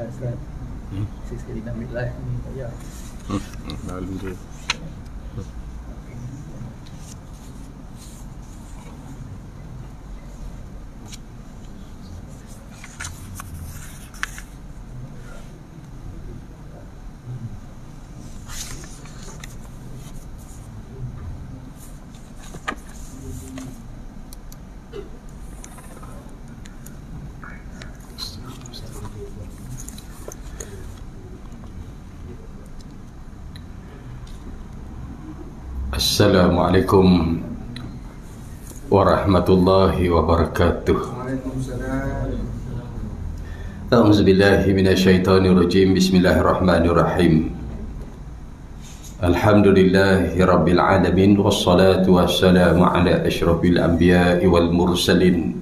Ustaz. Sekali nak ambil live ni ya. Lalu dia. Assalamualaikum warahmatullahi wabarakatuh. A'udzubillahi minasyaitonirrajim. Bismillahirrahmanirrahim. Alhamdulillahi rabbil alamin, wassalatu wassalamu ala asyrafil anbiya'i wal mursalin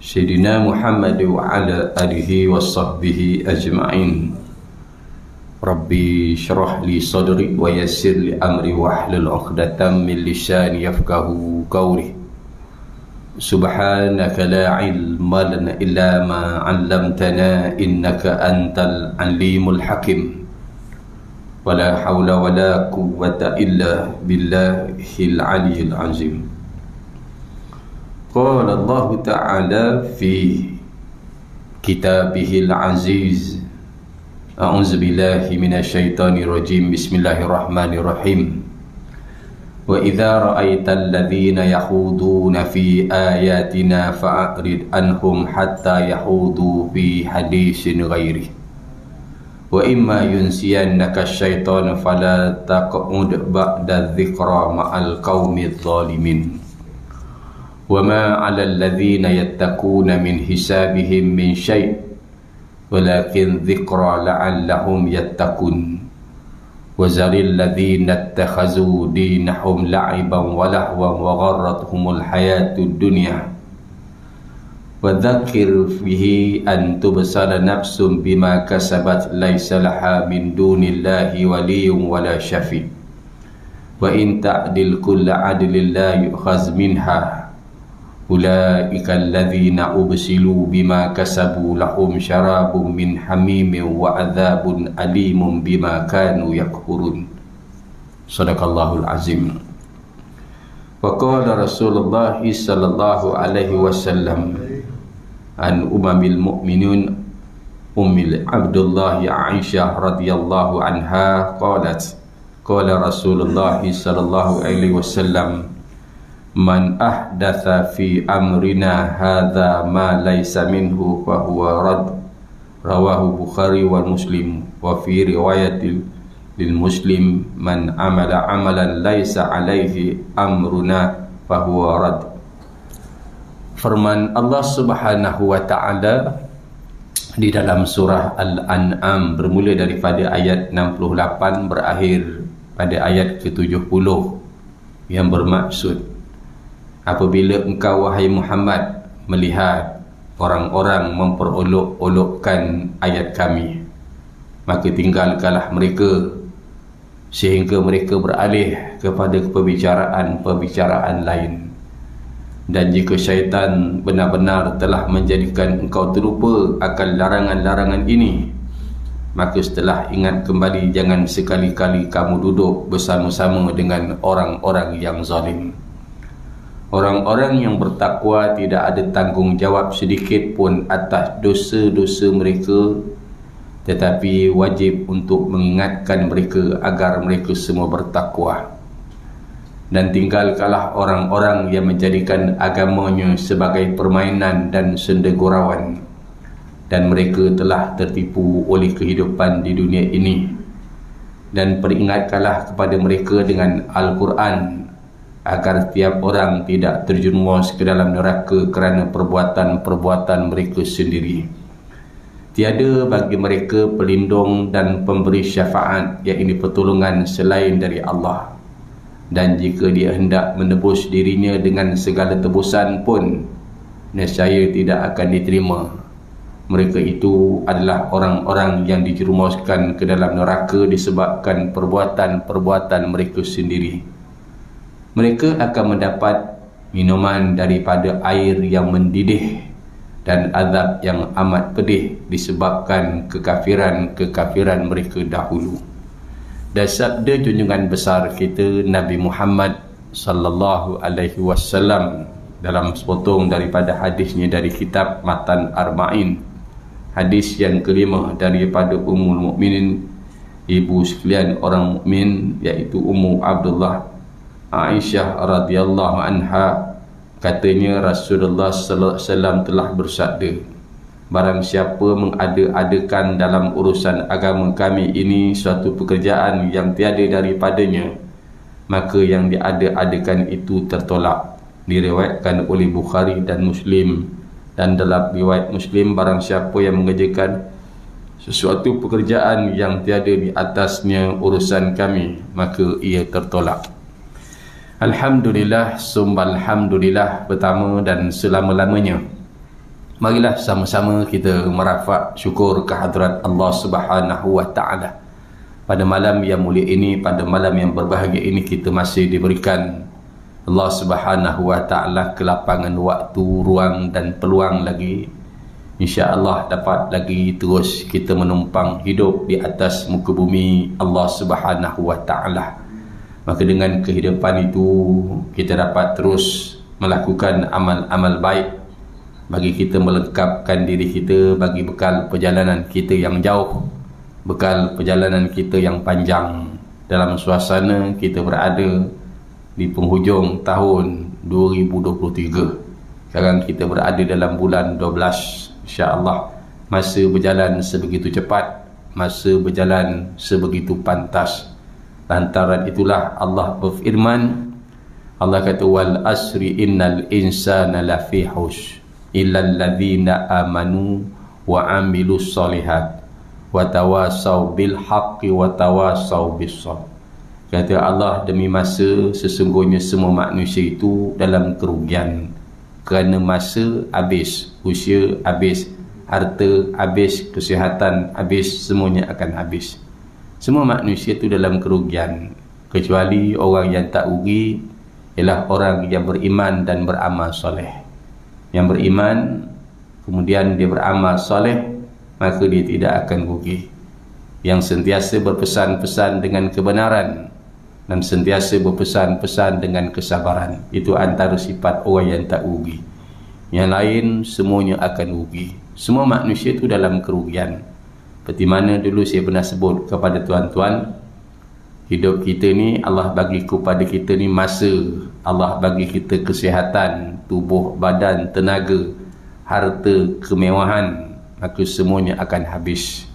Sayyidina Muhammad wa ala alihi wassahbihi ajma'in. Rabbi syrah li sadri wa yassir li amri wahlul 'uqdatam min lisani yafqahu qawli. Subhanaka la ilma lana illa ma 'allamtana innaka antal alimul hakim. Wala hawla wala quwwata illa billahil aliyyil azim. Qala Allah Ta'ala fi kitabihil aziz. A'udzubillahi minasyaitonirrajim. Bismillahirrahmanirrahim. Wa idza ra'aital ladzina yakhuduna fi ayatina fa'rid anhum hatta yakhudu fi haditsin ghairi. Wa imma yunsiyannaka asyaitanu fala taq'ud ba'da dzikra ma'al qaumidz zalimin. Wa ma 'alal ladzina yattaquna min hisabihim min syai', walakin dzikra la'allahum yattaqun. Wa zaril ladzina ittakhazu dinahum la'iban wa lahwan wa gharratuhumul hayatud dunya. Wa dzakir fihi an tubsala nafsum bima kasabat laisa laha min dunillahi waliyyun wala syafi'. Wa in ta'dil kulla 'adlin la yu'khaz minha. Ulaika alladzina ubsilu bima kasabu lahum syarabun min hamimin wa adzabun alimun bima kanu yakfurun. Sadaqallahul azim. Wa qala Rasulullah sallallahu alaihi wasallam an umamil mu'minun ummil Abdullah Aisyah radhiyallahu anha qalat qala Rasulullah sallallahu alaihi wasallam man ahdatha fi amrina hadza ma laysa minhu fa huwa rad. Rawahu Bukhari wa Muslim. Wa fi riwayatil lil Muslim man amala amalan laysa alaihi amruna fa huwa rad. Firman Allah Subhanahu wa taala di dalam surah Al-An'am bermula daripada ayat 68 berakhir pada ayat ke-70 yang bermaksud, apabila engkau wahai Muhammad melihat orang-orang memperolok-olokkan ayat kami, maka tinggalkanlah mereka sehingga mereka beralih kepada perbicaraan lain. Dan jika syaitan benar-benar telah menjadikan engkau terlupa akan larangan-larangan ini, maka setelah ingat kembali jangan sekali-kali kamu duduk bersama-sama dengan orang-orang yang zalim. Orang-orang yang bertakwa tidak ada tanggungjawab sedikit pun atas dosa-dosa mereka, tetapi wajib untuk mengingatkan mereka agar mereka semua bertakwa. Dan tinggalkanlah orang-orang yang menjadikan agamanya sebagai permainan dan sendagurauan, dan mereka telah tertipu oleh kehidupan di dunia ini. Dan peringatkanlah kepada mereka dengan Al-Quran agar tiap orang tidak terjerumus ke dalam neraka kerana perbuatan-perbuatan mereka sendiri. Tiada bagi mereka pelindung dan pemberi syafaat, iaitu pertolongan selain dari Allah. Dan jika dia hendak menebus dirinya dengan segala tebusan pun, nescaya tidak akan diterima. Mereka itu adalah orang-orang yang dijerumuskan ke dalam neraka disebabkan perbuatan-perbuatan mereka sendiri. Mereka akan mendapat minuman daripada air yang mendidih, dan azab yang amat pedih disebabkan kekafiran mereka dahulu. Dan sabda junjungan besar kita Nabi Muhammad sallallahu alaihi wasallam dalam sepotong daripada hadisnya dari kitab Matan Arba'in, hadis yang kelima daripada Ummul Mukminin, ibu sekalian orang mukmin, iaitu Ummu Abdullah Aisyah radhiyallahu anha, katanya Rasulullah sallallahu alaihi wasallam telah bersabda, barang siapa mengada-adakan dalam urusan agama kami ini suatu pekerjaan yang tiada daripadanya, maka yang diada-adakan itu tertolak. Diriwayatkan oleh Bukhari dan Muslim. Dan dalam riwayat Muslim, barang siapa yang mengerjakan sesuatu pekerjaan yang tiada di atasnya urusan kami, maka ia tertolak. Alhamdulillah, summa alhamdulillah, pertama dan selama-lamanya. Marilah sama-sama kita merafak syukur kehadrat Allah Subhanahu wa taala. Pada malam yang mulia ini, pada malam yang berbahagia ini, kita masih diberikan Allah Subhanahu wa taala kelapangan waktu, ruang dan peluang lagi, insya-Allah dapat lagi terus kita menumpang hidup di atas muka bumi Allah Subhanahu wa taala. Maka dengan kehidupan itu kita dapat terus melakukan amal-amal baik bagi kita melengkapkan diri kita bagi bekal perjalanan kita yang jauh, bekal perjalanan kita yang panjang. Dalam suasana kita berada di penghujung tahun 2023. Sekarang kita berada dalam bulan 12. InsyaAllah masa berjalan sebegitu cepat, masa berjalan sebegitu pantas. Lantaran itulah Allah berfirman, Allah kata, wal asri innal insana lafi khusr illal ladzina amanu wa amilus solihat wa tawasaw bil haqqi wa tawasaw bis sabr. Kata Allah, demi masa sesungguhnya semua manusia itu dalam kerugian, kerana masa habis, usia habis, harta habis, kesihatan habis, semuanya akan habis. Semua manusia itu dalam kerugian, kecuali orang yang tak rugi ialah orang yang beriman dan beramal soleh. Yang beriman kemudian dia beramal soleh, maka dia tidak akan rugi. Yang sentiasa berpesan-pesan dengan kebenaran dan sentiasa berpesan-pesan dengan kesabaran, itu antara sifat orang yang tak rugi. Yang lain semuanya akan rugi. Semua manusia itu dalam kerugian. Seperti mana dulu saya pernah sebut kepada tuan-tuan, hidup kita ni Allah bagi kepada kita ni masa, Allah bagi kita kesihatan, tubuh, badan, tenaga, harta, kemewahan, maka semuanya akan habis.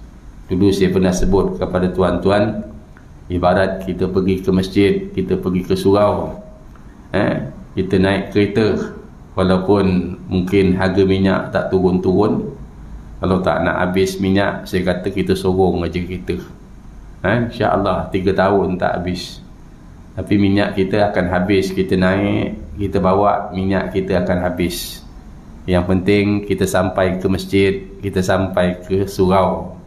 Dulu saya pernah sebut kepada tuan-tuan, ibarat kita pergi ke masjid, kita pergi ke surau, kita naik kereta, walaupun mungkin harga minyak tak turun-turun, kalau tak nak habis minyak, saya kata kita sorong aja kereta, insya-Allah 3 tahun tak habis. Tapi minyak kita akan habis, kita naik, kita bawa, minyak kita akan habis. Yang penting kita sampai ke masjid, kita sampai ke surau.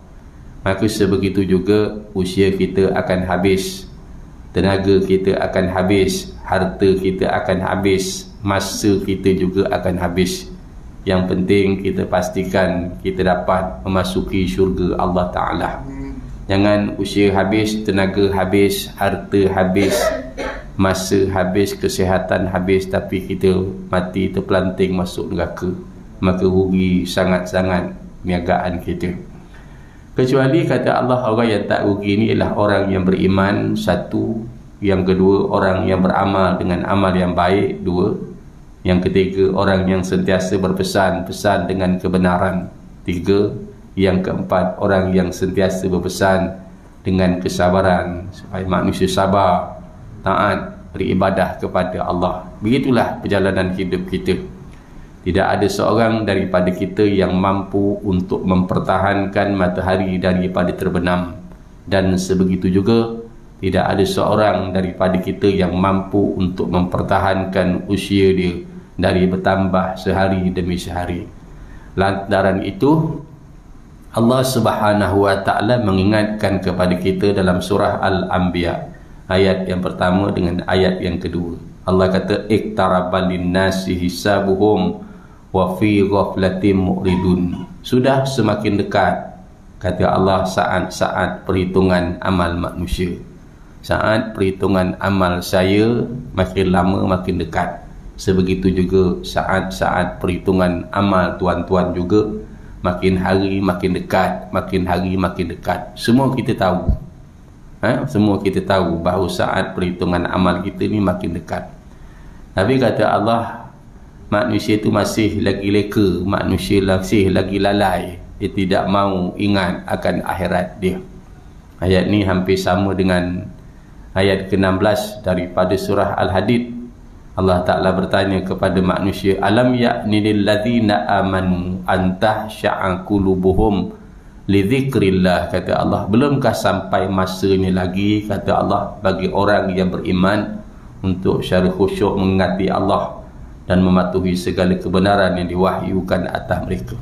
Maka sebegitu juga usia kita akan habis, tenaga kita akan habis, harta kita akan habis, masa kita juga akan habis. Yang penting kita pastikan kita dapat memasuki syurga Allah Ta'ala. Jangan usia habis, tenaga habis, harta habis, masa habis, kesihatan habis, tapi kita mati terpelanting masuk neraka. Maka rugi sangat-sangat niagaan kita. Kecuali kata Allah, orang yang tak rugi ni ialah orang yang beriman, satu. Yang kedua, orang yang beramal dengan amal yang baik, dua. Yang ketiga, orang yang sentiasa berpesan-pesan dengan kebenaran, tiga. Yang keempat, orang yang sentiasa berpesan dengan kesabaran, supaya manusia sabar, taat, beribadah kepada Allah. Begitulah perjalanan hidup kita. Tidak ada seorang daripada kita yang mampu untuk mempertahankan matahari daripada terbenam. Dan sebegitu juga, tidak ada seorang daripada kita yang mampu untuk mempertahankan usia dia dari bertambah sehari demi sehari. Lantaran itu, Allah Subhanahu wa ta'ala mengingatkan kepada kita dalam surah Al-Anbiya, ayat yang pertama dengan ayat yang kedua. Allah kata, iqtaraba linnasi hisabuhum wa fi ghaflatin mu'ridun. Sudah semakin dekat, kata Allah, saat-saat perhitungan amal manusia. Saat perhitungan amal saya makin lama makin dekat. Sebegitu juga saat-saat perhitungan amal tuan-tuan juga makin hari makin dekat, makin hari makin dekat. Semua kita tahu. Semua kita tahu bahawa saat perhitungan amal kita ni makin dekat. Tapi kata Allah, manusia itu masih lagi leka, manusia masih lagi lalai. Dia tidak mahu ingat akan akhirat dia. Ayat ni hampir sama dengan ayat ke-16 daripada surah Al-Hadid. Allah Ta'ala bertanya kepada manusia, alam ya'ni lilladzina amanu an tahsha'a qulubuhum li dzikrillah. Kata Allah, belumkah sampai masanya lagi, kata Allah, bagi orang yang beriman untuk secara khusyuk mengingati Allah dan mematuhi segala kebenaran yang diwahyukan atas mereka.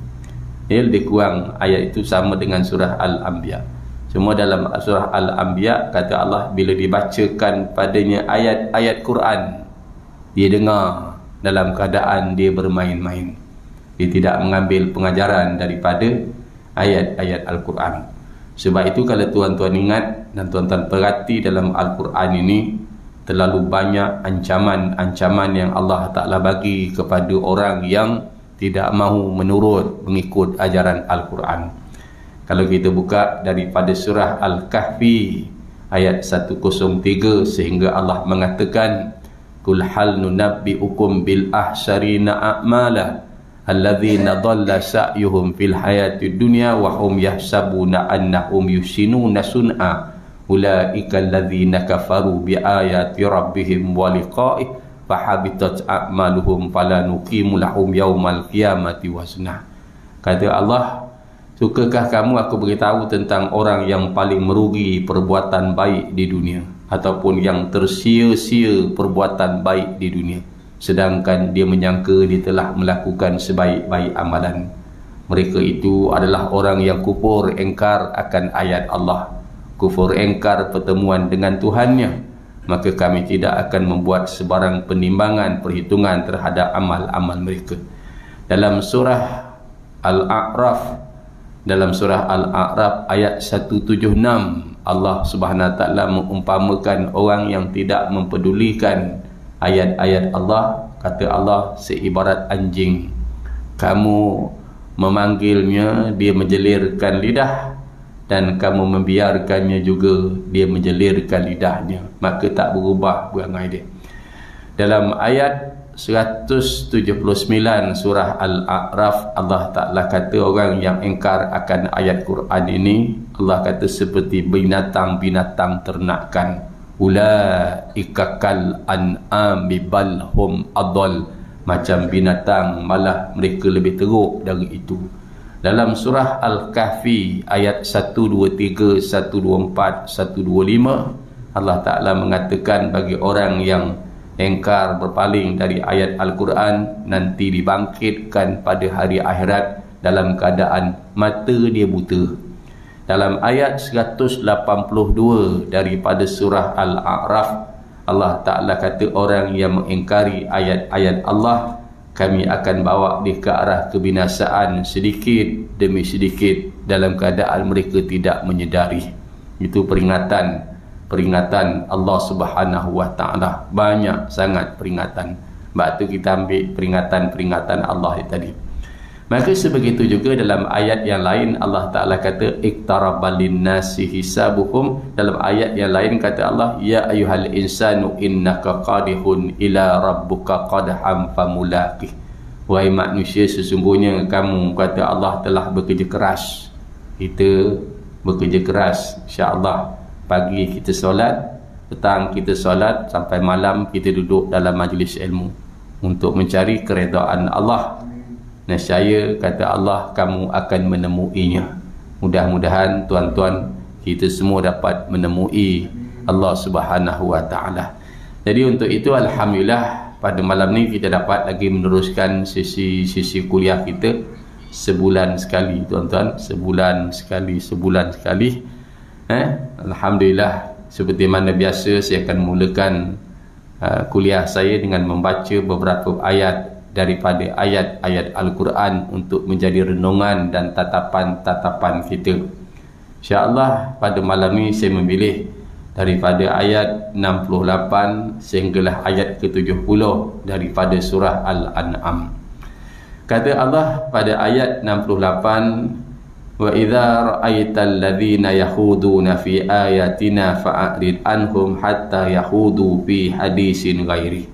Lebih kurang ayat itu sama dengan surah Al-Anbiya. Semua dalam surah Al-Anbiya, kata Allah, bila dibacakan padanya ayat-ayat Quran, dia dengar dalam keadaan dia bermain-main. Dia tidak mengambil pengajaran daripada ayat-ayat Al-Quran. Sebab itu kalau tuan-tuan ingat dan tuan-tuan perhati dalam Al-Quran ini, terlalu banyak ancaman-ancaman yang Allah Ta'ala bagi kepada orang yang tidak mahu menurut mengikut ajaran Al-Quran. Kalau kita buka daripada surah Al-Kahfi ayat 103 sehingga Allah mengatakan, Qul hal nunabbi'ukum bil ahsarina a'mala alladzina dhalla sa'yuhum fil hayatid dunya wa hum yahsabuna annahum yusinuna sun'a ulaika alladzina kafaru bi ayati rabbihim wa liqa'ih fahabitat a'maluhum fala nuqimu lahum yaumal qiyamati wazna. Kata Allah, sukakah kamu aku beritahu tentang orang yang paling merugi perbuatan baik di dunia, ataupun yang tersia-sia perbuatan baik di dunia, sedangkan dia menyangka dia telah melakukan sebaik-baik amalan. Mereka itu adalah orang yang kufur engkar akan ayat Allah, kufur engkar pertemuan dengan Tuhannya. Maka kami tidak akan membuat sebarang penimbangan perhitungan terhadap amal-amal mereka. Dalam surah Al-A'raf, ayat 176, Allah Subhanahu Wa Taala mengumpamakan orang yang tidak mempedulikan ayat-ayat Allah. Kata Allah, seibarat anjing. Kamu memanggilnya, dia menjelirkan lidah, dan kamu membiarkannya juga, dia menjelirkan lidahnya, maka tak berubah perangai dia. Dalam ayat 179 surah Al-A'raf, Allah Ta'ala kata orang yang engkar akan ayat Quran ini, Allah kata seperti binatang-binatang ternakan. Ulaika kal an'ami bal hum adall. Macam binatang, malah mereka lebih teruk dari itu. Dalam surah Al-Kahfi ayat 123, 124, 125, Allah Ta'ala mengatakan bagi orang yang engkar berpaling dari ayat Al-Quran, nanti dibangkitkan pada hari akhirat dalam keadaan mata dia buta. Dalam ayat 182 daripada surah Al-A'raf, Allah Ta'ala kata orang yang mengingkari ayat-ayat Allah, kami akan bawa dia ke arah kebinasaan sedikit demi sedikit dalam keadaan mereka tidak menyedari. Itu peringatan Allah Subhanahu Wa Ta'ala. Banyak sangat peringatan. Sebab tu kita ambil peringatan-peringatan Allah tadi. Maka sebegitu juga dalam ayat yang lain Allah Ta'ala kata iqtarabal linnasi hisabuhum. Dalam ayat yang lain kata Allah, ya ayyuhal insanu innaka qadihun ila rabbuka qadham famulaqih. Wahai manusia, sesungguhnya kamu, kata Allah, telah bekerja keras. Kita bekerja keras, insya-Allah. Pagi kita solat, petang kita solat, sampai malam kita duduk dalam majlis ilmu untuk mencari keredaan Allah. Nescaya, kata Allah, kamu akan menemuinya. Mudah-mudahan tuan-tuan kita semua dapat menemui Allah Subhanahu Wa Ta'ala. Jadi untuk itu alhamdulillah pada malam ni kita dapat lagi meneruskan sesi kuliah kita sebulan sekali, tuan-tuan. Sebulan sekali. Alhamdulillah, seperti mana biasa saya akan mulakan kuliah saya dengan membaca beberapa ayat daripada ayat-ayat Al-Quran untuk menjadi renungan dan tatapan-tatapan kita. InsyaAllah pada malam ini saya memilih daripada ayat 68 sehinggalah ayat ke-70 daripada surah Al-An'am. Kata Allah pada ayat 68, wa idza ra'aital ladzina yakhuduna fi ayatina fa'rid anhum hatta yakhudu fi hadisin ghairi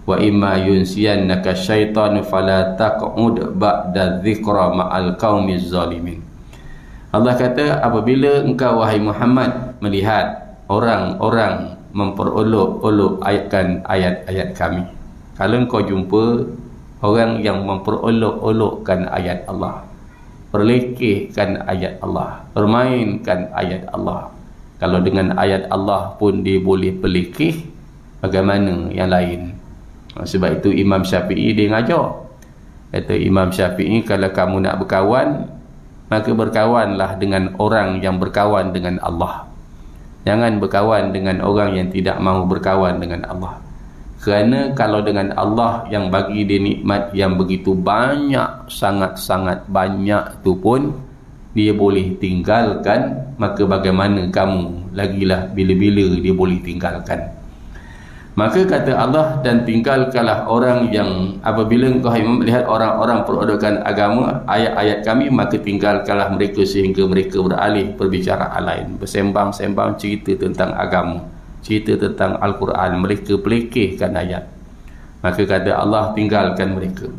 wa imma yunsiyannaka syaitan fala taq'ud ba'da dzikra ma'al qaumiz zalimin. Allah kata, apabila engkau wahai Muhammad melihat orang-orang memperolok-olok ayat-ayat kami, kalau engkau jumpa orang yang memperolok-olokkan ayat Allah, perlekehkan ayat Allah, permainkan ayat Allah, kalau dengan ayat Allah pun dia boleh pelekeh, bagaimana yang lain? Sebab itu Imam Syafi'i dia ngajar, kata Imam Syafi'i, kalau kamu nak berkawan, maka berkawanlah dengan orang yang berkawan dengan Allah. Jangan berkawan dengan orang yang tidak mahu berkawan dengan Allah. Kerana kalau dengan Allah yang bagi dia nikmat yang begitu banyak, sangat-sangat banyak tu pun dia boleh tinggalkan, maka bagaimana kamu lagilah bila-bila dia boleh tinggalkan. Maka kata Allah, dan tinggalkanlah orang yang apabila engkau melihat orang-orang perodokan agama ayat-ayat kami, maka tinggalkanlah mereka sehingga mereka beralih berbicara lain, bersembang-sembang cerita tentang agama, cerita tentang Al-Quran, mereka pelekehkan ayat. Maka kata Allah, tinggalkan mereka.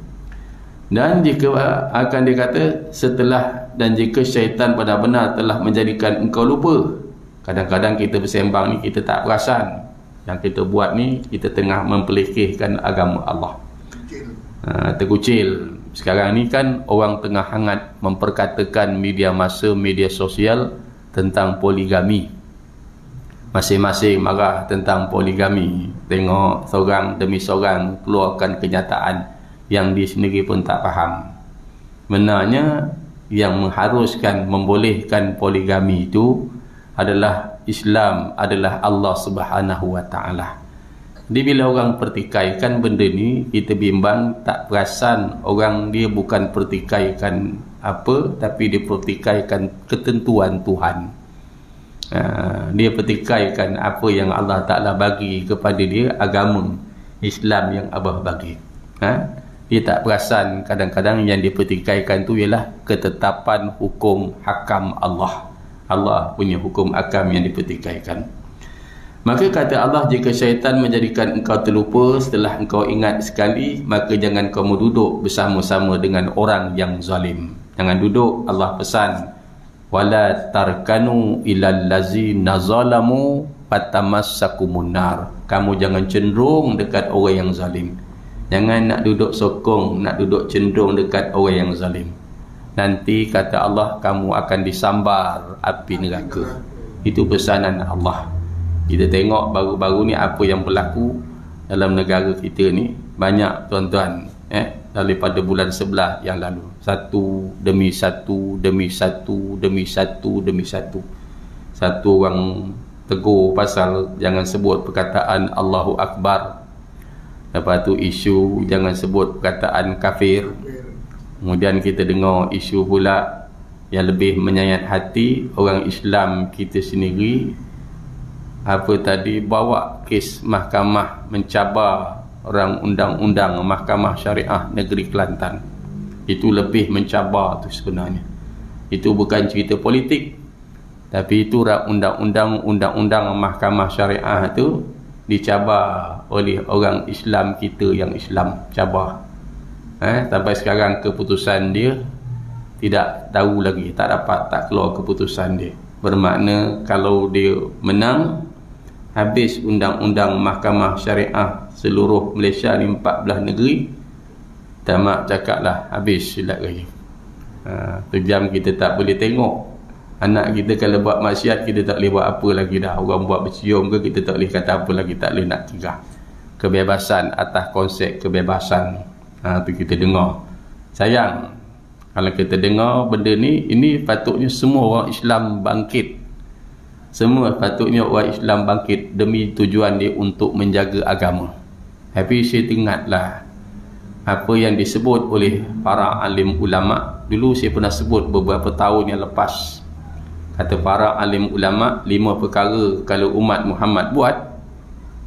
Dan jika akan dia kata setelah, dan jika syaitan benar-benar telah menjadikan engkau lupa, kadang-kadang kita bersembang ni kita tak perasan yang kita buat ni kita tengah mempelekehkan agama Allah. Terkucil. Sekarang ni kan orang tengah hangat memperkatakan media massa, media sosial tentang poligami. Masing-masing marah tentang poligami. Tengok seorang demi seorang keluarkan kenyataan yang dia sendiri pun tak faham. Benarnya yang mengharuskan, membolehkan poligami itu adalah Islam, adalah Allah Subhanahu wa ta'ala. Jadi bila orang pertikaikan benda ni, kita bimbang, tak perasan orang dia bukan pertikaikan apa, tapi dia pertikaikan ketentuan Tuhan. Dia pertikaikan apa yang Allah Ta'ala bagi kepada dia, agama Islam yang Allah bagi. Dia tak perasan kadang-kadang yang dia pertikaikan tu ialah ketetapan hukum hakam Allah. Allah punya hukum akam yang dipertikaikan. Maka kata Allah, jika syaitan menjadikan engkau terlupa setelah engkau ingat sekali, maka jangan kamu duduk bersama-sama dengan orang yang zalim. Jangan duduk, Allah pesan, wala tarkanu ilal ladzina zalamu fatamassakumun nar. Kamu jangan cenderung dekat orang yang zalim. Jangan nak duduk sokong, nak duduk cenderung dekat orang yang zalim. Nanti kata Allah, kamu akan disambar api neraka. Itu pesanan Allah. Kita tengok baru-baru ni apa yang berlaku dalam negara kita ni. Banyak tuan-tuan daripada bulan 11 yang lalu, satu demi satu demi satu demi satu demi satu. Satu orang tegur pasal jangan sebut perkataan Allahu Akbar. Lepas tu isu jangan sebut perkataan kafir. Kemudian kita dengar isu pula yang lebih menyayat hati, orang Islam kita sendiri bawa kes mahkamah mencabar orang undang-undang Mahkamah Syariah Negeri Kelantan. Itu lebih mencabar tu sebenarnya. Itu bukan cerita politik, tapi itu undang-undang Mahkamah Syariah tu dicabar oleh orang Islam kita yang Islam cabar. Sampai sekarang keputusan dia tidak tahu lagi, tak keluar keputusan dia. Bermakna kalau dia menang, habis undang-undang Mahkamah Syariah seluruh Malaysia ni 14 negeri, tamak cakaplah habis silat lagi. Sejam kita tak boleh tengok. Anak kita kalau buat maksiat, kita tak boleh buat apa lagi dah. Orang buat bercium ke, kita tak boleh kata apa lagi, tak boleh nak cegah. Kebebasan atas konsep kebebasan. Tu kita dengar. Sayang kalau kita dengar benda ni, ini patutnya semua orang Islam bangkit. Semua patutnya orang Islam bangkit demi tujuan dia untuk menjaga agama. Tapi saya ingatlah, apa yang disebut oleh para alim ulama. Dulu saya pernah sebut beberapa tahun yang lepas, kata para alim ulama, 5 perkara kalau umat Muhammad buat,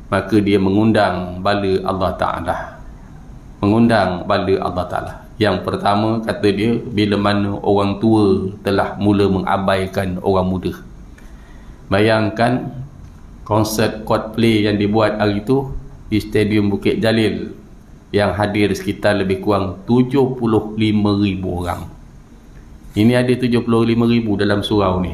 maka dia mengundang bala Allah Ta'ala. Mengundang bala Allah Ta'ala. Yang pertama, kata dia, bila mana orang tua telah mula mengabaikan orang muda. Bayangkan konsert Coldplay yang dibuat hari itu di Stadium Bukit Jalil, yang hadir sekitar lebih kurang 75,000 orang. Ini ada 75,000 dalam surau ni.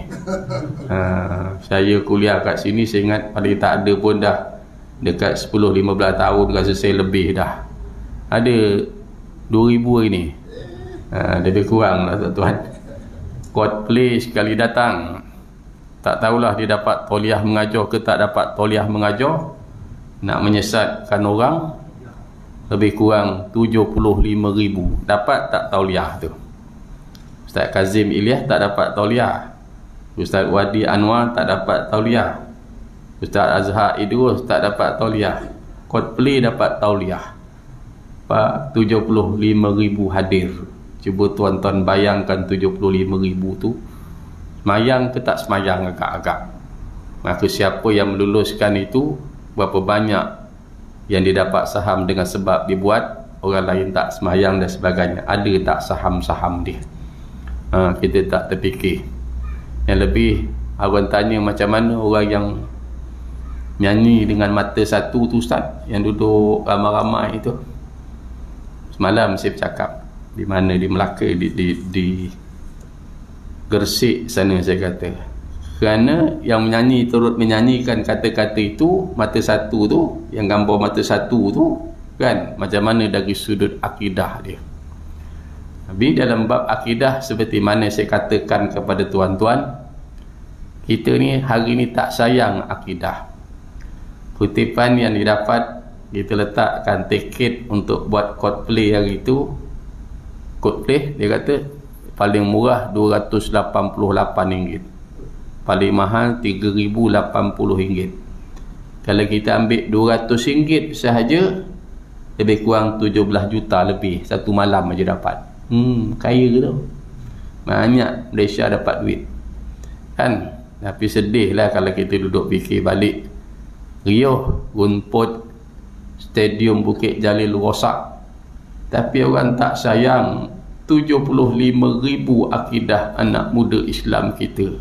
Saya kuliah kat sini, saya ingat paling tak ada pun dah dekat 10-15 tahun, rasa saya lebih dah. Ada 2,000 ini. Lebih kurang lah tuan-tuan. Coldplay sekali datang, tak tahulah dia dapat tauliah mengajar ke tak dapat tauliah mengajar, nak menyesatkan orang, lebih kurang 75,000. Dapat tak tauliah tu? Ustaz Kazim Ilyas tak dapat tauliah. Ustaz Wadi Anwar tak dapat tauliah. Ustaz Azhar Idrus tak dapat tauliah. Coldplay dapat tauliah. 75,000 hadir. Cuba tuan-tuan bayangkan 75,000 tu semayang ke tak semayang agak-agak. Maka siapa yang meluluskan itu, berapa banyak yang dia dapat saham dengan sebab dibuat, orang lain tak semayang dan sebagainya. Ada tak saham-saham dia? Kita tak terfikir. Yang lebih, orang tanya macam mana orang yang nyanyi dengan mata satu tu Ustaz, yang duduk ramai-ramai itu. Semalam saya bercakap di mana, di Melaka, di Gersik sana, saya kata, kerana yang menyanyi turut menyanyikan kata-kata itu, mata satu tu, yang gambar mata satu tu kan, macam mana dari sudut akidah dia. Tapi dalam bab akidah, seperti mana saya katakan kepada tuan-tuan, kita ni hari ni tak sayang akidah. Kutipan yang didapat, kita letakkan tiket untuk buat Coldplay hari itu. Coldplay, dia kata paling murah RM288, paling mahal RM3,080. Kalau kita ambil RM200 sahaja, lebih kurang 17 juta lebih satu malam aja dapat. Kaya ke tu? Banyak Malaysia dapat duit kan. Tapi sedih lah kalau kita duduk fikir balik, riuh rumput Stadium Bukit Jalil rosak, tapi orang tak sayang 75,000 akidah anak muda Islam kita.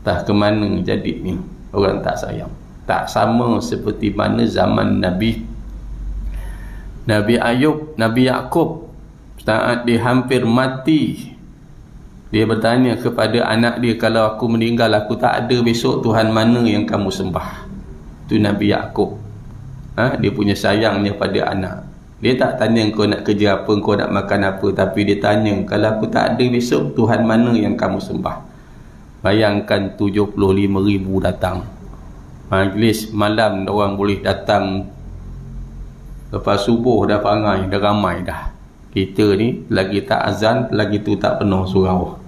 Tak ke mana jadi ni, orang tak sayang. Tak sama seperti mana zaman Nabi Ayub, Nabi Yaqub, saat dia hampir mati, dia bertanya kepada anak dia, kalau aku meninggal, aku tak ada besok, Tuhan mana yang kamu sembah? Itu Nabi Yaqub. Dia punya sayangnya pada anak. Dia tak tanya kau nak kerja apa, kau nak makan apa, tapi dia tanya, kalau aku tak ada besok, Tuhan mana yang kamu sembah? Bayangkan 75,000 datang. Majlis malam orang boleh datang, lepas subuh dah parangai, dah ramai dah. Kita ni lagi tak azan, lagi tu tak penuh surau.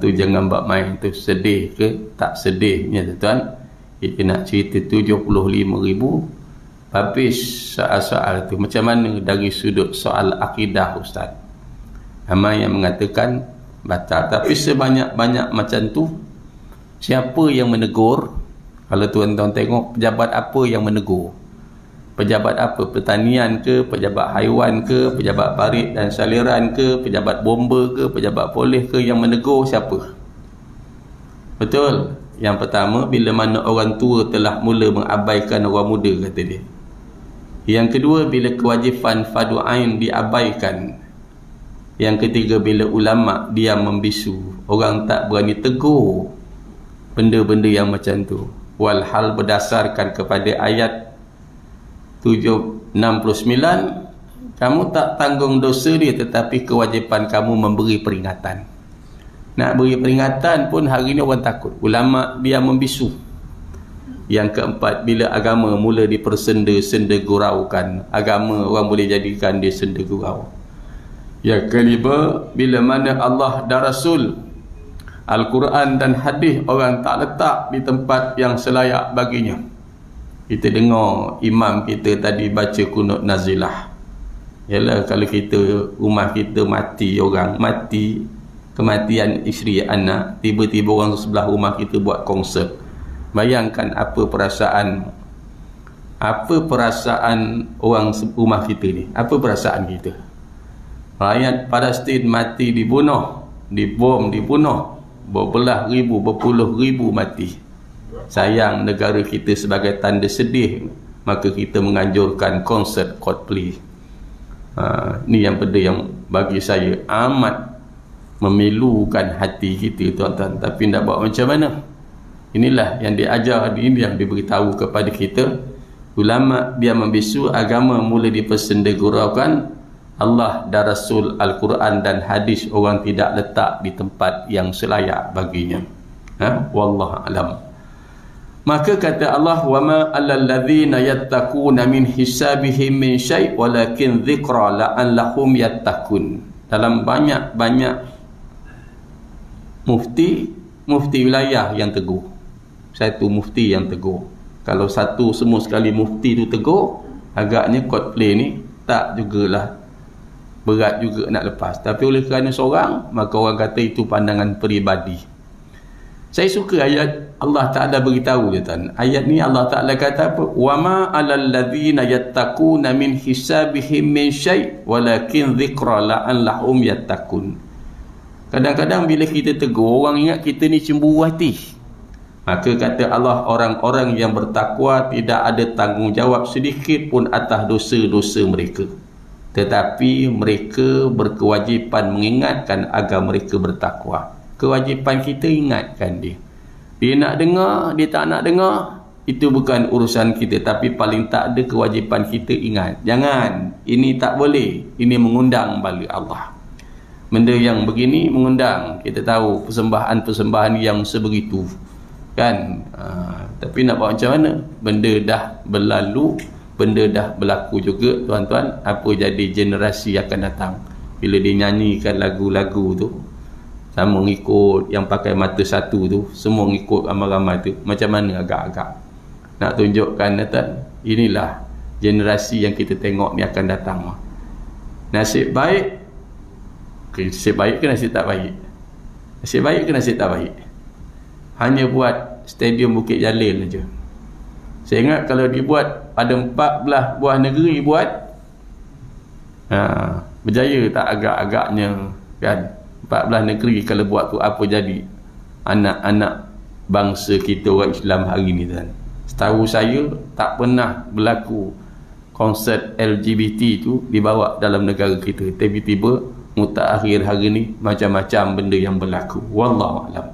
Tu jangan buat main. Tu sedih ke tak sedihnya tuan? Kita nak cerita 75,000 habis soal-soal tu. Macam mana dari sudut soal akidah Ustaz? Ramai yang mengatakan batal. Tapi sebanyak-banyak macam tu, siapa yang menegur? Kalau tuan-tuan tengok, pejabat apa yang menegur? Pejabat apa? Pertanian ke? Pejabat haiwan ke? Pejabat parit dan saliran ke? Pejabat bomba ke? Pejabat polis ke? Yang menegur siapa? Betul. Yang pertama, bila mana orang tua telah mula mengabaikan orang muda, kata dia. Yang kedua, bila kewajipan fardu ain diabaikan. Yang ketiga, bila ulama diam membisu, orang tak berani tegur benda-benda yang macam tu. Walhal berdasarkan kepada ayat 69, kamu tak tanggung dosa dia, tetapi kewajipan kamu memberi peringatan. Nak beri peringatan pun hari ni orang takut. Ulama dia membisu. Yang keempat, bila agama mula dipersenda-senda guraukan, agama orang boleh jadikan dia senda gurau. Yang kelima, bila mana Allah dan Rasul, Al-Quran dan hadis orang tak letak di tempat yang selayak baginya. Kita dengar imam kita tadi baca kunut nazilah. Yalah, kalau kita, rumah kita mati orang, mati, kematian isteri anak, tiba-tiba orang sebelah rumah kita buat konsert. Bayangkan apa perasaan orang rumah kita ni, apa perasaan kita. Rakyat Palestin mati, dibunuh, dibom, dibunuh, berbelah ribu, berpuluh ribu mati. Sayang negara kita sebagai tanda sedih, maka kita menganjurkan konsert Coldplay. Ni yang benda yang bagi saya amat memilukan hati kita, tuan-tuan. Tapi nak buat macam mana? Inilah yang diajar, ini yang diberitahu kepada kita. Ulama dia membisu agama mula dipersendeguraukan. Allah dan Rasul, Al-Quran dan hadis orang tidak letak di tempat yang selayak baginya. Wallahu alam. Maka kata Allah, wa ma 'alal ladzina yattaquna min hisabihim min syai' walakin dzikra la'allahum yattaqun. Dalam banyak-banyak mufti wilayah yang teguh. Satu mufti yang teguh. Kalau satu semua sekali mufti tu teguh, agaknya Coldplay ni tak jugalah, berat juga nak lepas. Tapi oleh kerana seorang, maka orang kata itu pandangan peribadi. Saya suka ayat Allah Ta'ala beritahu je, tuan. Ayat ni Allah Ta'ala kata apa? Wa ma 'alal ladzina yattaquna min hisabihim min syai' walakin dzikra la'allahum yattaqun. Kadang-kadang bila kita tegur, orang ingat kita ni cemburu hati. Maka kata Allah, orang-orang yang bertakwa tidak ada tanggungjawab sedikit pun atas dosa-dosa mereka. Tetapi mereka berkewajipan mengingatkan agar mereka bertakwa. Kewajipan kita ingatkan dia. Dia nak dengar, dia tak nak dengar, itu bukan urusan kita. Tapi paling tak ada kewajipan kita ingat. Jangan, ini tak boleh. Ini mengundang bala Allah. Benda yang begini mengundang. Kita tahu persembahan-persembahan yang sebegitu, kan? Tapi nak buat macam mana? Benda dah berlalu, benda dah berlaku juga, tuan-tuan. Apa jadi generasi akan datang bila dia nyanyikan lagu-lagu tu, sama ngikut yang pakai mata satu tu, semua ngikut ramai-ramai tu, macam mana agak-agak nak tunjukkan, tuan, inilah generasi yang kita tengok ni akan datang. Nasib baik ke nasib tak baik? Nasib baik ke nasib tak baik? Hanya buat stadium Bukit Jalil saja. Saya ingat kalau dibuat pada 14 buah negeri buat, berjaya tak agak-agaknya, kan? 14 negeri kalau buat tu, apa jadi anak-anak bangsa kita orang Islam hari ni, tuan? Setahu saya tak pernah berlaku konsert LGBT tu dibawa dalam negara kita. Tiba-tiba mutakhir hari ni macam-macam benda yang berlaku. Wallahu a'lam.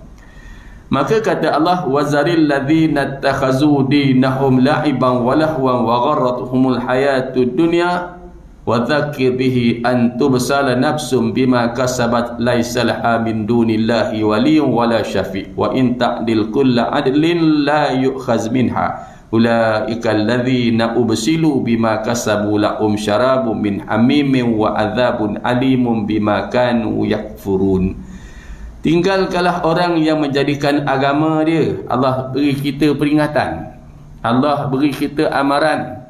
Maka kata Allah, wazaril ladzina takhazu dinahum la'iban wa lahwan wa gharratuhumul hayatud dunya wa dzakir bihi an tubsala nafsum bima kasabat laisa laha min dunillahi waliyyun wala syafi' wa in ta'dil kulla adlin la yu'khaz minha ulaika alladzina ubsilu bima kasabu lahum syarabun min hamimin wa adzabun alimun bima kanu yakfurun. Tinggalkanlah orang yang menjadikan agama dia. Allah beri kita peringatan, Allah beri kita amaran.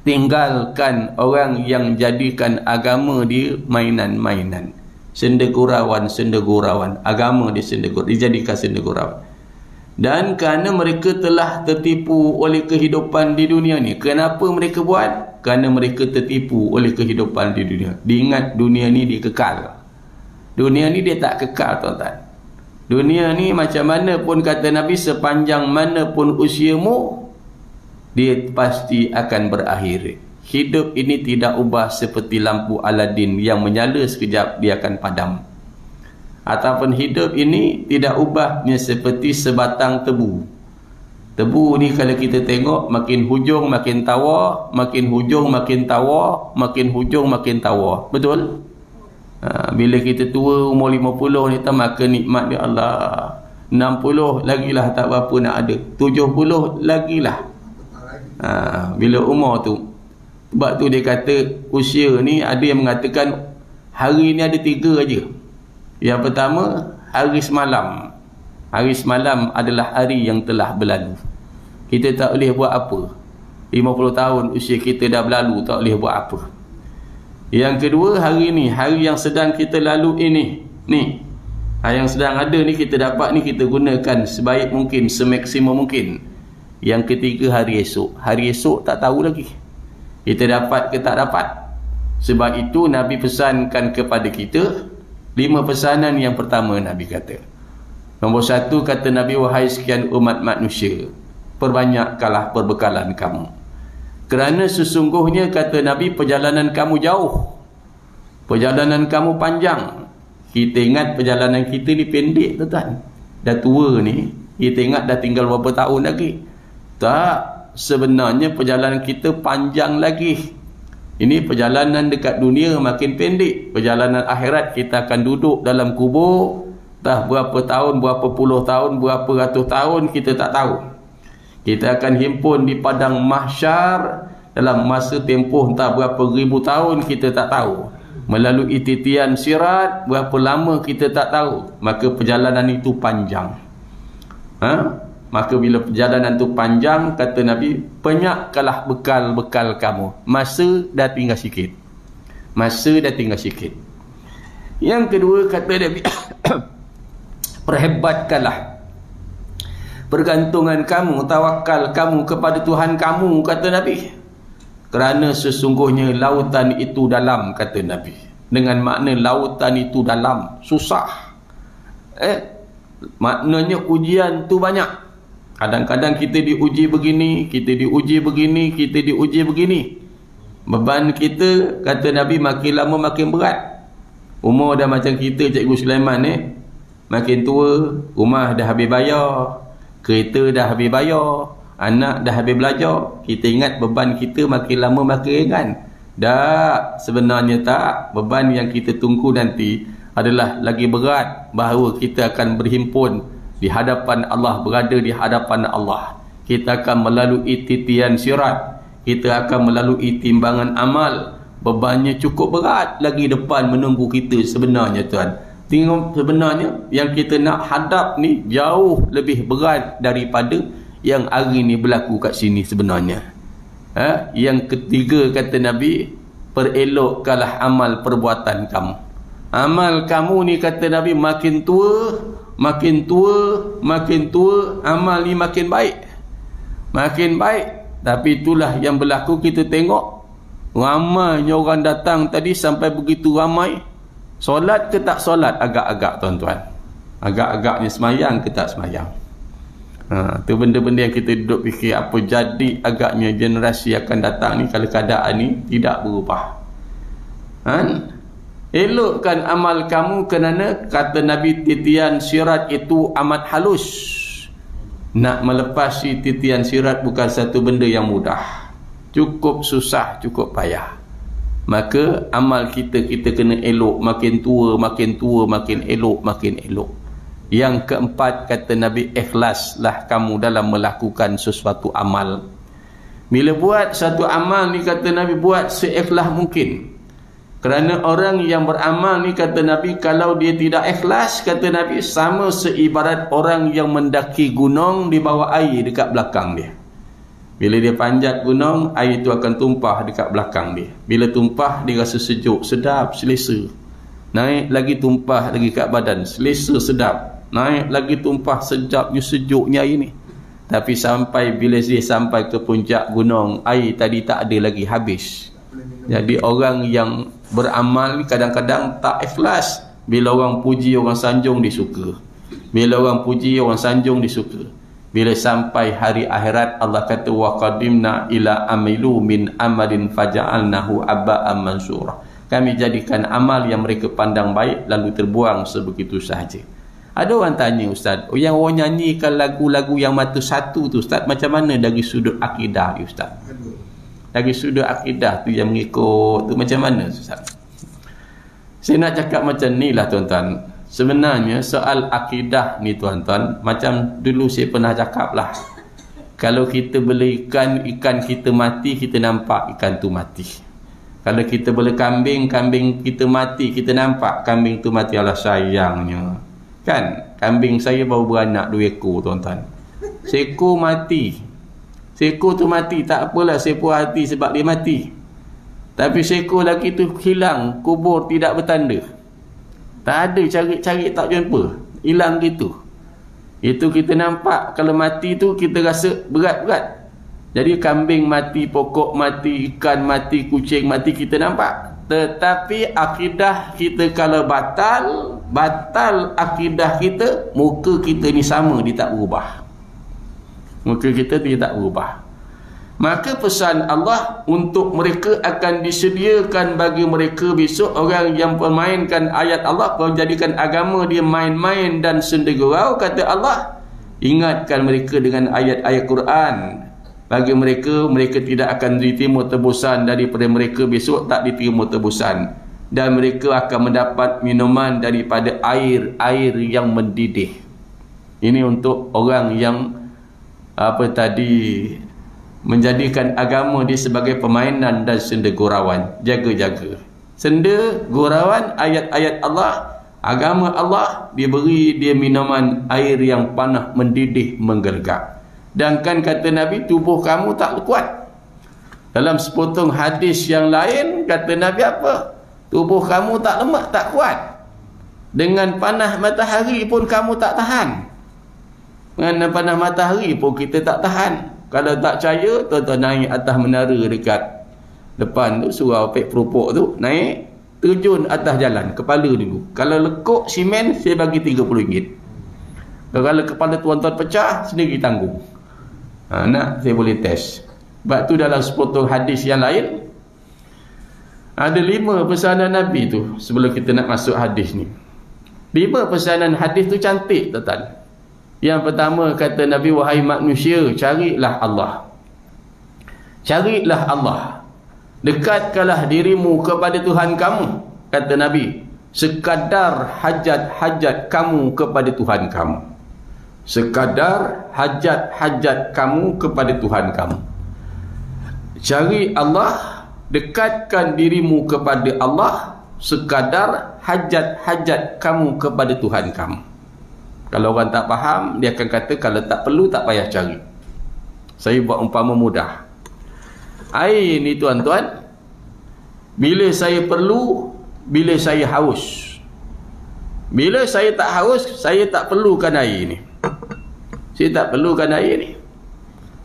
Tinggalkan orang yang jadikan agama dia mainan-mainan, sendegurawan. Agama dia dijadikan sendegurawan. Dan kerana mereka telah tertipu oleh kehidupan di dunia ni. Kenapa mereka buat? Kerana mereka tertipu oleh kehidupan di dunia. Diingat dunia ni dia kekal. Dunia ni dia tak kekal, tuan-tuan. Dunia ni macam mana pun kata Nabi, sepanjang mana pun usiamu, dia pasti akan berakhir. Hidup ini tidak ubah seperti lampu Aladin yang menyala sekejap dia akan padam. Ataupun hidup ini tidak ubahnya seperti sebatang tebu. Tebu ni kalau kita tengok, makin hujung makin tawa, makin hujung makin tawa, makin hujung makin tawa. Betul? Bila kita tua umur 50 ni, maka nikmat dia Allah. 60 lagilah tak berapa nak ada. 70 lagilah. Bila umur tu, sebab tu dia kata usia ni, ada yang mengatakan hari ni ada 3 aja. Yang pertama, hari semalam. Hari semalam adalah hari yang telah berlalu. Kita tak boleh buat apa. 50 tahun usia kita dah berlalu, tak boleh buat apa. Yang kedua, hari ni, hari yang sedang kita lalui ini, ni, hari yang sedang ada ni, kita dapat ni, kita gunakan sebaik mungkin, semaksimum mungkin. Yang ketiga, hari esok. Hari esok tak tahu lagi kita dapat ke tak dapat. Sebab itu Nabi pesankan kepada kita 5 pesanan. Yang pertama, Nabi kata, nombor 1, kata Nabi, wahai sekian umat manusia, perbanyakkanlah perbekalan kamu, kerana sesungguhnya, kata Nabi, perjalanan kamu jauh, perjalanan kamu panjang. Kita ingat perjalanan kita ni pendek, tuan-tuan, dah tua ni, kita ingat dah tinggal berapa tahun lagi. Tak, sebenarnya perjalanan kita panjang lagi. Ini perjalanan dekat dunia makin pendek. Perjalanan akhirat kita akan duduk dalam kubur, dah berapa tahun, berapa puluh tahun, berapa ratus tahun, kita tak tahu. Kita akan himpun di padang mahsyar dalam masa tempoh entah berapa ribu tahun, kita tak tahu. Melalui titian sirat, berapa lama kita tak tahu. Maka perjalanan itu panjang. Maka bila perjalanan itu panjang, kata Nabi, banyakkanlah bekal-bekal kamu. Masa dah tinggal sikit. Masa dah tinggal sikit. Yang kedua, kata Nabi, perhebatkanlah pergantungan kamu, tawakal kamu kepada Tuhan kamu, kata Nabi. Kerana sesungguhnya lautan itu dalam, kata Nabi. Dengan makna lautan itu dalam, susah. Maknanya ujian tu banyak. Kadang-kadang kita diuji begini, kita diuji begini, kita diuji begini. Beban kita, kata Nabi, makin lama makin berat. Umur dah macam kita, Cikgu Sulaiman makin tua, rumah dah habis bayar, kereta dah habis bayar, anak dah habis belajar. Kita ingat beban kita makin lama makin ringan. Tak, sebenarnya tak. Beban yang kita tunggu nanti adalah lagi berat, bahawa kita akan berhimpun di hadapan Allah, berada di hadapan Allah. Kita akan melalui titian sirat, kita akan melalui timbangan amal. Bebannya cukup berat lagi depan menunggu kita sebenarnya, tuan. Tengok, sebenarnya yang kita nak hadap ni jauh lebih berat daripada yang hari ni berlaku kat sini sebenarnya. Yang ketiga, kata Nabi, perelokkanlah amal perbuatan kamu. Amal kamu ni, kata Nabi, makin tua, makin tua, makin tua, amal ni makin baik. Makin baik. Tapi itulah yang berlaku, kita tengok ramainya orang datang tadi, sampai begitu ramai. Solat ke tak solat? Agak-agak, tuan-tuan. Agak-agaknya semayang ke tak semayang. Tu benda-benda yang kita duduk fikir, apa jadi agaknya generasi akan datang ni kalau keadaan ni tidak berubah. Elokkan amal kamu, kerana kata Nabi, titian sirat itu amat halus. Nak melepasi titian sirat bukan satu benda yang mudah. Cukup susah, cukup payah. Maka amal kita kena elok. Makin tua, makin tua, makin elok, makin elok. Yang keempat, kata Nabi, ikhlaslah kamu dalam melakukan sesuatu amal. Bila buat satu amal ni, kata Nabi, buat seikhlas mungkin. Kerana orang yang beramal ni, kata Nabi, kalau dia tidak ikhlas, kata Nabi, sama seibarat orang yang mendaki gunung di bawah air dekat belakang dia. Bila dia panjat gunung, air itu akan tumpah dekat belakang dia. Bila tumpah, dia rasa sejuk, sedap, selesa. Naik lagi, tumpah lagi kat badan, selesa, sedap. Naik lagi, tumpah, sejuknya air ni. Tapi sampai bila dia sampai ke puncak gunung, air tadi tak ada lagi, habis. Jadi orang yang beramal ni kadang-kadang tak ikhlas. Bila orang puji, orang sanjung, dia suka. Bila orang puji, orang sanjung, dia suka. Bila sampai hari akhirat, Allah kata, wa qadimna ila amilu min amalin faja'alnahu abba'an mansura. Kami jadikan amal yang mereka pandang baik lalu terbuang sebegitu sahaja. Ada orang tanya, Ustaz, yang orang nyanyikan lagu-lagu yang mata satu tu, Ustaz, macam mana dari sudut akidah, Ustaz? Dari sudut akidah tu yang mengikut tu macam mana, Ustaz? Saya nak cakap macam ni lah, tuan-tuan. Sebenarnya soal akidah ni, tuan-tuan, macam dulu saya pernah cakap lah. Kalau kita beli ikan, ikan kita mati, kita nampak ikan tu mati. Kalau kita beli kambing, kambing kita mati, kita nampak kambing tu mati. Alah sayangnya, kan? Kambing saya baru beranak 2 ekor, tuan-tuan. Seekor mati. Seekor tu mati, tak apalah, saya puas hati sebab dia mati. Tapi seekor lelaki tu hilang, kubur tidak bertanda. Tak ada, cari-cari tak jumpa, hilang gitu. Itu kita nampak kalau mati tu kita rasa berat-berat. Jadi kambing mati, pokok mati, ikan mati, kucing mati kita nampak. Tetapi akidah kita kalau batal akidah kita, muka kita ni sama, dia tak berubah. Muka kita dia tak berubah. Maka pesan Allah untuk mereka akan disediakan bagi mereka besok orang yang permainkan ayat Allah, menjadikan agama dia main-main dan sendegurau. Kata Allah, ingatkan mereka dengan ayat-ayat Quran. Bagi mereka, mereka tidak akan diterima tebusan daripada mereka besok, tak diterima tebusan. Dan mereka akan mendapat minuman daripada air yang mendidih. Ini untuk orang yang menjadikan agama dia sebagai permainan dan sendegurauan. Jaga-jaga. Sendegurauan ayat-ayat Allah, agama Allah, diberi dia minuman air yang panas mendidih menggelegak. Dan kan kata Nabi, tubuh kamu tak kuat. Dalam sepotong hadis yang lain kata Nabi apa? Tubuh kamu tak lemak, tak kuat. Dengan panas matahari pun kamu tak tahan. Dengan panas matahari pun kita tak tahan. Kalau tak percaya, tuan-tuan naik atas menara dekat depan tu, surau pek perupuk tu, naik, terjun atas jalan, kepala dulu. Kalau lekuk simen, saya bagi RM30. Kalau kepala tuan-tuan pecah, sendiri tanggung. Nak, saya boleh test. Sebab tu dalam sepotong hadis yang lain, ada 5 pesanan Nabi tu, sebelum kita nak masuk hadis ni. 5 pesanan hadis tu cantik, tuan-tuan. Yang pertama kata Nabi, wahai manusia, carilah Allah. Carilah Allah. Dekatkanlah dirimu kepada Tuhan kamu. Kata Nabi, sekadar hajat-hajat kamu kepada Tuhan kamu. Sekadar hajat-hajat kamu kepada Tuhan kamu. Cari Allah, dekatkan dirimu kepada Allah, sekadar hajat-hajat kamu kepada Tuhan kamu. Kalau orang tak faham, dia akan kata kalau tak perlu tak payah cari. Saya buat umpama mudah. Air ni tuan-tuan, bila saya perlu, bila saya haus. Bila saya tak haus, saya tak perlukan air ni. Saya tak perlukan air ni.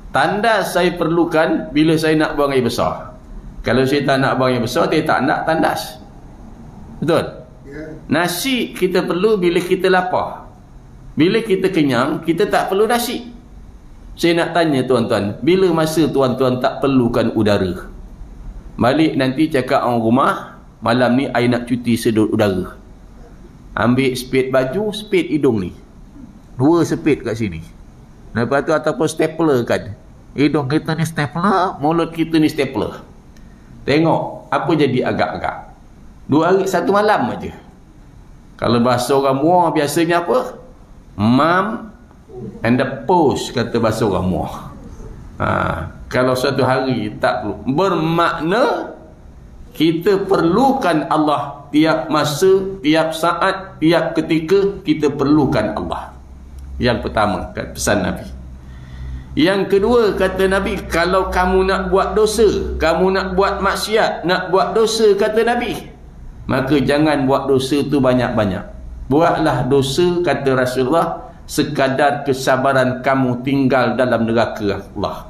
Tandas saya perlukan bila saya nak buang air besar. Kalau saya tak nak buang air besar, saya tak nak tandas. Betul? Nasi kita perlu bila kita lapar. Bila kita kenyang, kita tak perlu nasi. Saya nak tanya tuan-tuan, bila masa tuan-tuan tak perlukan udara? Balik nanti cakap orang rumah, malam ni I nak cuti sedut udara. Ambil spade baju, spade hidung ni. 2 spade kat sini. Lepas tu ataupun stapler kan. Hidung kita ni stapler, mulut kita ni stapler. Tengok, apa jadi agak-agak. 2 hari 1 malam aja. Kalau bahasa orang Muar biasanya apa? Mum and the post, kata bahasa orang Muar. Kalau satu hari tak perlu, bermakna kita perlukan Allah tiap masa, tiap saat, tiap ketika kita perlukan Allah. Yang pertama, pesan Nabi. Yang kedua kata Nabi, kalau kamu nak buat dosa, kamu nak buat maksiat, nak buat dosa, kata Nabi, maka jangan buat dosa tu banyak-banyak. Buatlah dosa, kata Rasulullah, sekadar kesabaran kamu tinggal dalam neraka Allah.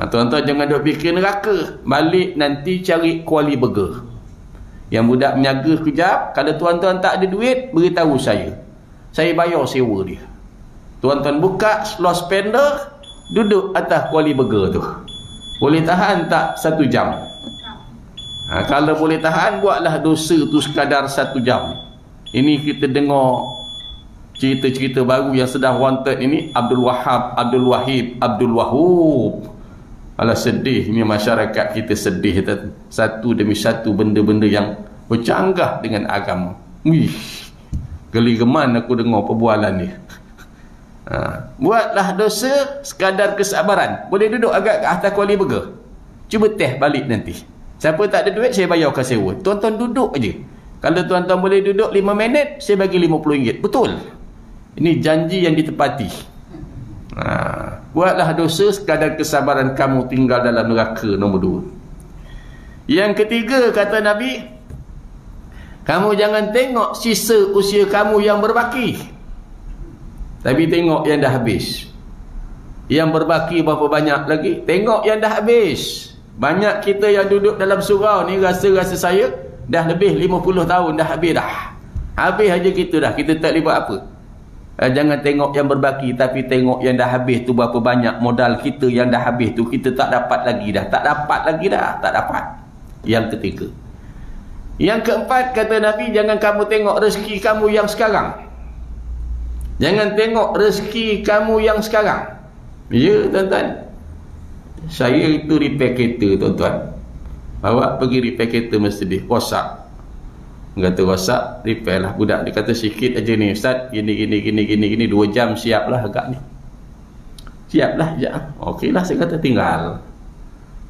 Tuan-tuan jangan duk fikir neraka. Balik nanti cari kuali burger. Yang budak menjaga kejap, kalau tuan-tuan tak ada duit, beritahu saya. Saya bayar sewa dia. Tuan-tuan buka slow spender, duduk atas kuali burger tu. Boleh tahan tak 1 jam? Kalau boleh tahan, buatlah dosa tu sekadar 1 jam. Ini kita dengar cerita-cerita baru yang sedang wanted ini, Abdul Wahib. Alah, sedih ni masyarakat kita, sedih. Satu demi satu benda-benda yang bercanggah dengan agama. Geli geman aku dengar perbualan ni. Buatlah dosa sekadar kesabaran. Boleh duduk agak ke atas kuali burger. Cuba teh balik nanti. Siapa tak ada duit, saya bayarkan sewa. Tuan-tuan duduk aja. Kalau tuan-tuan boleh duduk 5 minit, saya bagi RM50. Betul. Ini janji yang ditepati. Buatlah dosa sekadar kesabaran kamu tinggal dalam neraka. Nombor 2. Yang ketiga kata Nabi, kamu jangan tengok sisa usia kamu yang berbaki, tapi tengok yang dah habis. Yang berbaki berapa banyak lagi, tengok yang dah habis. Banyak kita yang duduk dalam surau ni rasa-rasa saya dah lebih 50 tahun dah habis dah. Habis aja kita dah, kita tak boleh buat apa. Jangan tengok yang berbaki, tapi tengok yang dah habis tu berapa banyak modal kita yang dah habis tu kita tak dapat lagi dah. Tak dapat lagi dah, tak dapat. Yang ketiga. Yang keempat kata Nabi, jangan kamu tengok rezeki kamu yang sekarang. Jangan tengok rezeki kamu yang sekarang. Ya tuan-tuan, saya itu repair kereta tuan-tuan. Awak pergi repair kereta Mercedes, rosak. Kata rosak, repair lah. Budak dia kata sikit aja ni Ustaz, gini 2 jam siap lah agak ni. Siap lah je. Okey lah, saya kata tinggal.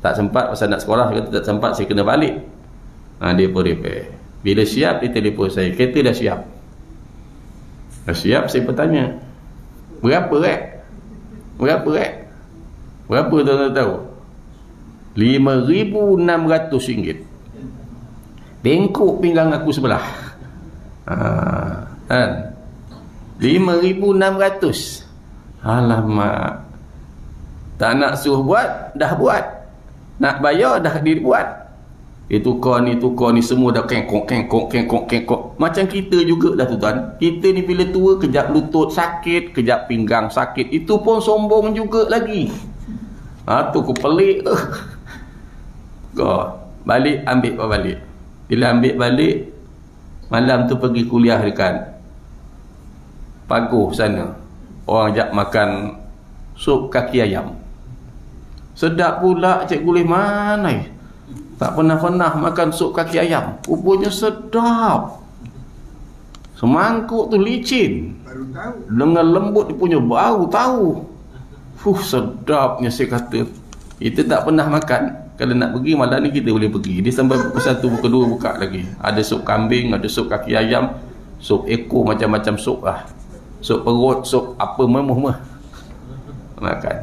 Tak sempat pasal nak sekolah, saya kata tak sempat, saya kena balik. Dia pun repair. Bila siap, dia telefon saya, kereta dah siap. Dah siap, saya bertanya, berapa rek? Berapa rek? Berapa tuan-tuan tahu? RM5,600. Bengkok pinggang aku sebelah. Kan? 5,600. Alamak. Tak nak suruh buat, dah buat. Nak bayar, dah dibuat. Itu kau ni semua dah kengkok. Macam kita juga dah tuan. Kita ni bila tua, kejap lutut sakit, kejap pinggang sakit. Itu pun sombong juga lagi. Tu aku pelik tu. Kau balik, ambil kau balik. Bila ambil balik, malam tu pergi kuliah dekat Paguh sana. Orang ajak makan sup kaki ayam. Sedap pula cikgu boleh mana. Tak pernah makan sup kaki ayam. Rupanya sedap. Semangkuk tu licin. Baru tahu. Dengan lembut dia punya, baru tahu. Sedapnya saya kata. Kita tak pernah makan. Kalau nak pergi malam ni kita boleh pergi. Dia sampai pukul 1, pukul 2 buka lagi. Ada sup kambing, ada sup kaki ayam, sup ekor, macam-macam sup lah. Sup perut, sup apa memang makan.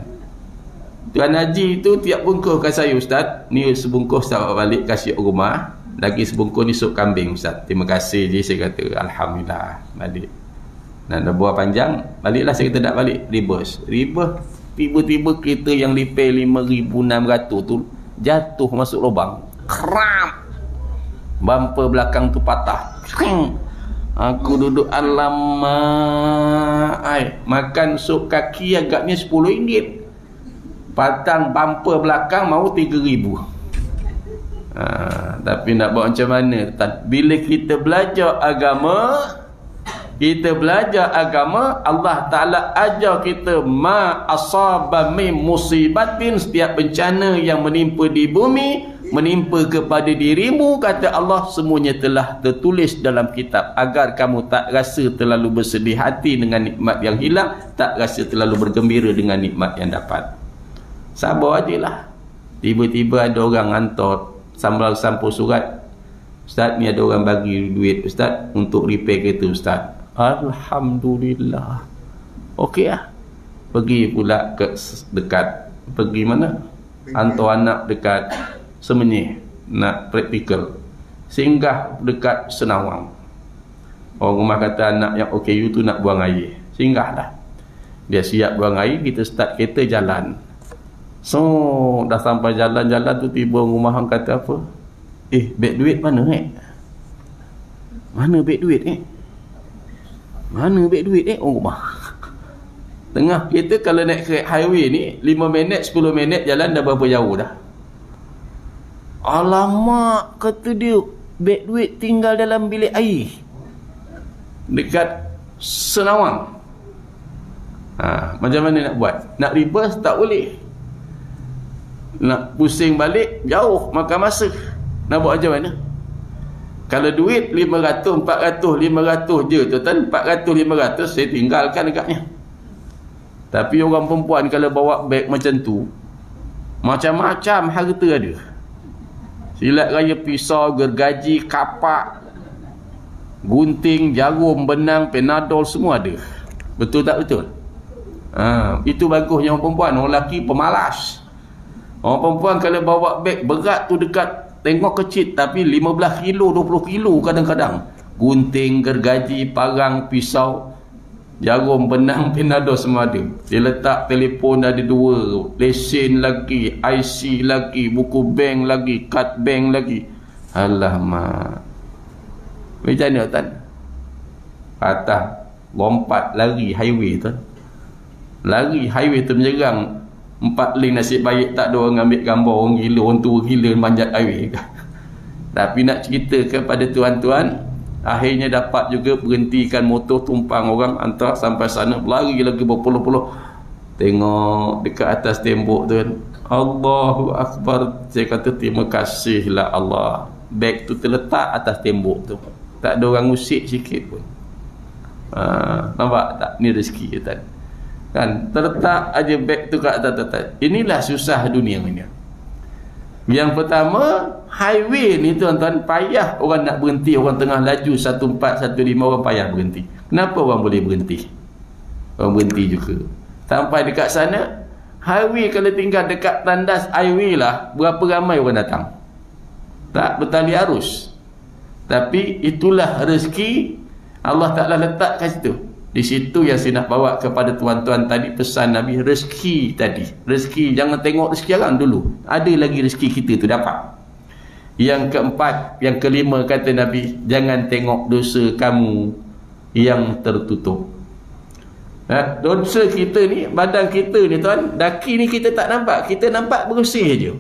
Tuan Haji tu tiap bungkus kat saya, Ustaz. Ni sebungkus tak balik kasih rumah. Lagi sebungkus ni sup kambing, Ustaz. Terima kasih je saya kata. Alhamdulillah. Balik. Dan dah buah panjang, baliklah saya kata nak balik. Ribus. Tiba-tiba kereta yang repair 5,600 tu jatuh masuk lubang. Kram. Bumper belakang tu patah. Aku duduk alamak. Makan sup kaki agaknya RM10. Patang bumper belakang mau 3,000. Tapi nak buat macam mana? Bila kita belajar agama, Allah Ta'ala ajar kita ma asaba min musibatin, setiap bencana yang menimpa di bumi, menimpa kepada dirimu, kata Allah, semuanya telah tertulis dalam kitab, agar kamu tak rasa terlalu bersedih hati dengan nikmat yang hilang, tak rasa terlalu bergembira dengan nikmat yang dapat. Sabar aje lah. Tiba-tiba ada orang hantar sampul surat, Ustaz, ni ada orang bagi duit Ustaz untuk repair kereta Ustaz. Alhamdulillah. Okey lah. Pergi pula ke dekat, pergi mana? Hantar anak dekat Semenyih nak praktikal. Singgah dekat Senawang. Orang rumah kata anak yang OKU tu nak buang air. Singgahlah. Dia siap buang air, kita start kereta jalan. So, dah sampai jalan-jalan tu tiba rumah orang kata apa? Beg duit mana Mana beg duit Mana beg duit orang rumah. Tengah kita kalau naik kereta highway ni 5 minit 10 minit jalan dah berapa jauh dah. Alamak, kata dia, beg duit tinggal dalam bilik air dekat Senawang. Macam mana nak buat? Nak reverse tak boleh. Nak pusing balik jauh, makan masa. Nak buat macam mana? Kalau duit 500, 400, 500 je tuan, 400, 500 saya tinggalkan dekatnya. Tapi orang perempuan kalau bawa beg macam tu, macam-macam harta ada. Silat raya, pisau, gergaji, kapak, gunting, jarum, benang, penadol, semua ada. Betul tak betul? Itu bagusnya orang perempuan. Orang lelaki pemalas. Orang perempuan kalau bawa beg berat tu dekat tengok kecil tapi 15 kilo 20 kilo kadang-kadang. Gunting, gergaji, parang, pisau, jarum, benang, penado semua ada. Dia letak telefon ada 2, lesen lagi, IC lagi, buku bank lagi, kad bank lagi. Alamak, macam mana tuan? Patah lompat lari highway tuan. Lari highway tu menyerang 4 lane, nasib baik tak ada orang ambil gambar orang gila, orang tua gila manjat highway. Tapi nak cerita kepada tuan-tuan, akhirnya dapat juga berhentikan motor, tumpang orang, hantar sampai sana, lari lagi berpuluh-puluh. Tengok dekat atas tembok tu, Allahu Akbar. Saya kata terima kasihlah Allah, beg tu terletak atas tembok tu, tak ada orang usik sikit pun. Nampak tak? Ni rezeki kita kan, terletak aja beg tu kat atas. Inilah susah dunia ni. Yang pertama, highway ni tuan-tuan, payah orang nak berhenti. Orang tengah laju 1415 orang payah berhenti. Kenapa orang boleh berhenti? Orang berhenti juga. Sampai dekat sana, highway kalau tinggal dekat tandas highway lah, berapa ramai orang datang? Tak bertali arus. Tapi itulah rezeki Allah Ta'ala letak kat situ. Di situ yang saya nak bawa kepada tuan-tuan tadi, pesan Nabi, rezeki tadi. Rezeki, jangan tengok rezeki orang dulu. Ada lagi rezeki kita tu dapat. Yang keempat, yang kelima kata Nabi, jangan tengok dosa kamu yang tertutup. Dosa kita ni, badan kita ni tuan, daki ni kita tak nampak. Kita nampak bersih je.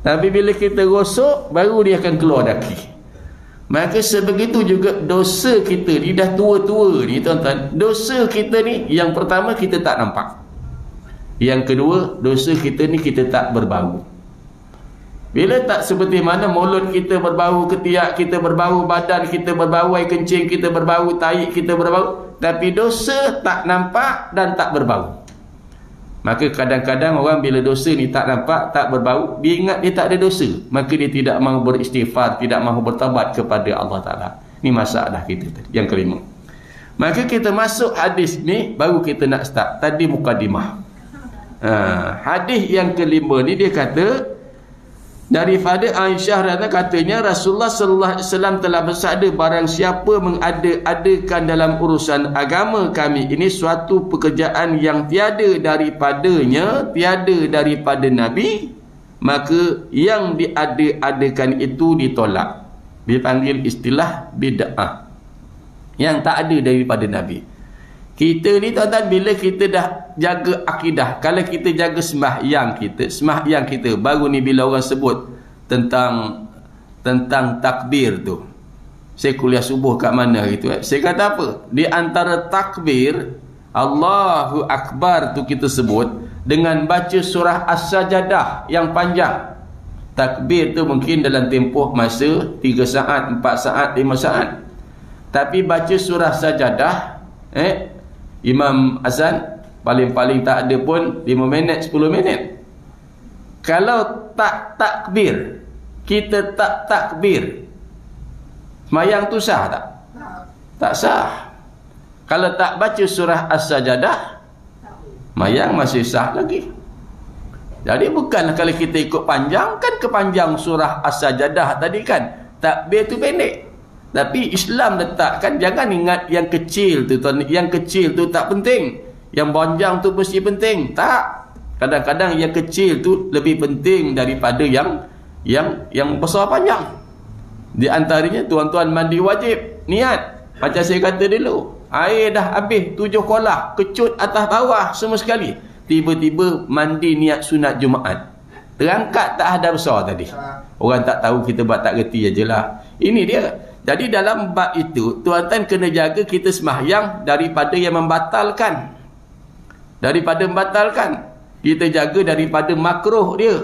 Tapi bila kita gosok, baru dia akan keluar daki. Maka sebegitu juga dosa kita ni, dah tua-tua ni tuan-tuan, dosa kita ni, yang pertama kita tak nampak. Yang kedua, dosa kita ni kita tak berbau. Bila tak seperti mana mulut kita berbau, ketiak kita berbau, badan kita berbau, air kencing kita berbau, tahi kita berbau, tapi dosa tak nampak dan tak berbau. Maka kadang-kadang orang bila dosa ni tak nampak, tak berbau, dia ingat dia tak ada dosa, maka dia tidak mahu beristighfar, tidak mahu bertaubat kepada Allah Ta'ala. Ini masalah kita tadi. Yang kelima, maka kita masuk hadis ni, baru kita nak start. Tadi mukadimah. Hadis yang kelima ni dia kata, daripada Aisyah katanya Rasulullah sallallahu alaihi wasallam telah bersabda, barang siapa mengada-adakan dalam urusan agama kami ini suatu pekerjaan yang tiada daripadanya, tiada daripada Nabi, maka yang diada-adakan itu ditolak. Dipanggil istilah bid'ah, yang tak ada daripada Nabi. Kita ni tuan-tuan, bila kita dah jaga akidah, kalau kita jaga sembahyang kita, baru ni bila orang sebut tentang takbir tu, saya kuliah subuh kat mana gitu, saya kata apa? Di antara takbir Allahu Akbar tu kita sebut dengan baca surah As-Sajadah yang panjang. Takbir tu mungkin dalam tempoh masa 3 saat, 4 saat, 5 saat. Tapi baca surah Sajadah, Imam Azan paling-paling tak ada pun 5 minit, 10 minit. Kalau tak takbir, kita tak takbir, sembahyang tu sah tak? Tak sah. Kalau tak baca surah As-Sajadah, sembahyang masih sah lagi. Jadi bukanlah kalau kita ikut panjang, kan kepanjang surah As-Sajadah tadi kan, takbir tu pendek. Tapi Islam letakkan, jangan ingat yang kecil tu tuan, yang kecil tu tak penting, yang bonjang tu mesti penting. Tak. Kadang-kadang yang kecil tu lebih penting daripada yang besar panjang. Di antaranya tuan-tuan mandi wajib, niat. Macam saya kata dulu, air dah habis 7 kolah, kecut atas bawah semua sekali. Tiba-tiba mandi niat sunat Jumaat. Terangkat tak ada besar tadi. Orang tak tahu, kita buat tak reti ajalah. Ini dia. Jadi dalam bab itu, tuan-tuan kena jaga kita sembahyang daripada yang membatalkan. Daripada membatalkan. Kita jaga daripada makruh dia.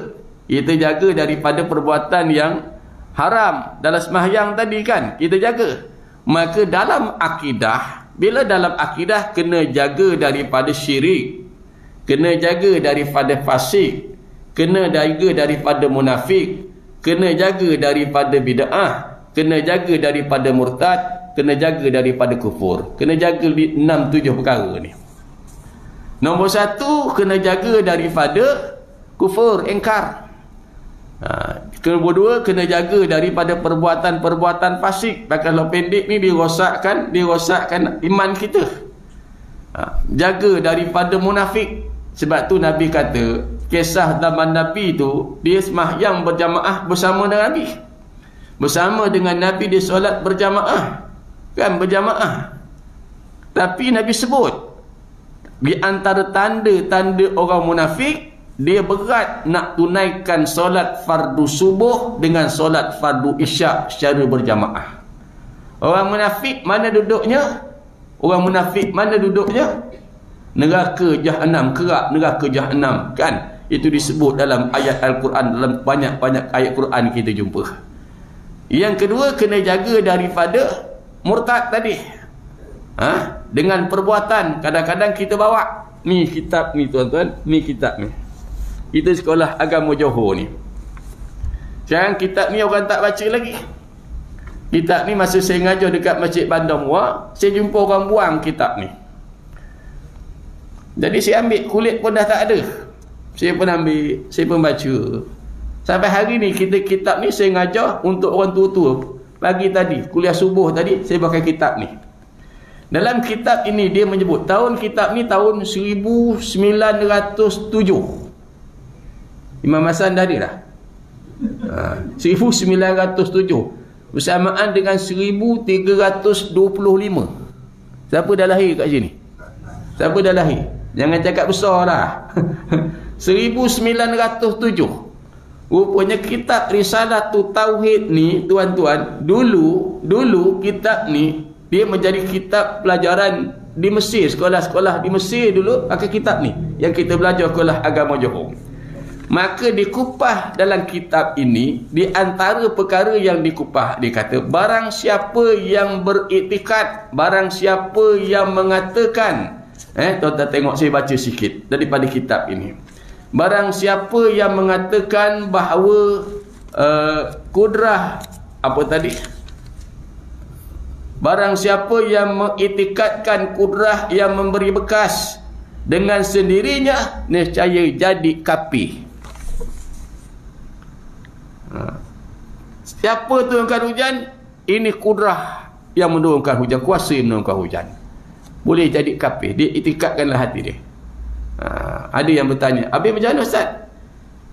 Kita jaga daripada perbuatan yang haram. Dalam sembahyang tadi kan, kita jaga. Maka dalam akidah, bila dalam akidah kena jaga daripada syirik, kena jaga daripada fasik, kena jaga daripada munafik, kena jaga daripada bid'ah, kena jaga daripada murtad, kena jaga daripada kufur. Kena jaga 6-7 perkara ni. Nombor 1, kena jaga daripada kufur, engkar. Kedua, kena jaga daripada perbuatan-perbuatan fasik. Kalau pendek ni dirosakkan iman kita. Jaga daripada munafik. Sebab tu Nabi kata, kisah zaman Nabi tu, dia sembahyang berjamaah bersama dengan Nabi. Bersama dengan Nabi dia solat berjamaah. Kan, berjamaah. Tapi Nabi sebut, di antara tanda-tanda orang munafik, dia berat nak tunaikan solat fardu subuh dengan solat fardu isyak secara berjamaah. Orang munafik mana duduknya? Orang munafik mana duduknya? Neraka Jahannam, kerak neraka Jahannam, kan? Itu disebut dalam ayat Al-Quran, dalam banyak-banyak ayat Quran kita jumpa. Yang kedua, kena jaga daripada murtad tadi. Dengan perbuatan. Kadang-kadang kita bawa ni kitab ni tuan-tuan, ni kitab ni. Kita sekolah agama Johor ni. Sekarang kitab ni orang tak baca lagi. Kitab ni masa saya ngajar dekat Masjid Bandar Muar, saya jumpa orang buang kitab ni. Jadi saya ambil, kulit pun dah tak ada. Saya pun ambil, saya pun baca. Sampai hari ni kitab ni saya ngajar untuk orang tua-tua. Pagi tadi, kuliah subuh tadi, saya pakai kitab ni. Dalam kitab ini dia menyebut, kitab ni tahun 1907. Imam Hasan dah ada dah. 1907. Bersamaan dengan 1325. Siapa dah lahir kat sini? Siapa dah lahir? Jangan cakap besar lah. 1907. Rupanya kitab Risalatul Tauhid ni, tuan-tuan, dulu kitab ni dia menjadi kitab pelajaran di Mesir. Sekolah-sekolah di Mesir dulu pakai kitab ni yang kita belajar sekolah agama Johor. Maka dikupah dalam kitab ini, di antara perkara yang dikupah, dia kata, barang siapa yang beriktikad, barang siapa yang mengatakan, tuan-tuan tengok, saya baca sikit daripada kitab ini. Barang siapa yang mengatakan bahawa kudrah, apa tadi? Barang siapa yang mengiktikadkan kudrah yang memberi bekas, dengan sendirinya nescaya jadi kafir. Siapa turunkan hujan? Ini kudrah yang menurunkan hujan, kuasa yang menurunkan hujan. Boleh jadi kafir. Dia iktikadkanlah hati dia. Ada yang bertanya, habis macam mana Ustaz?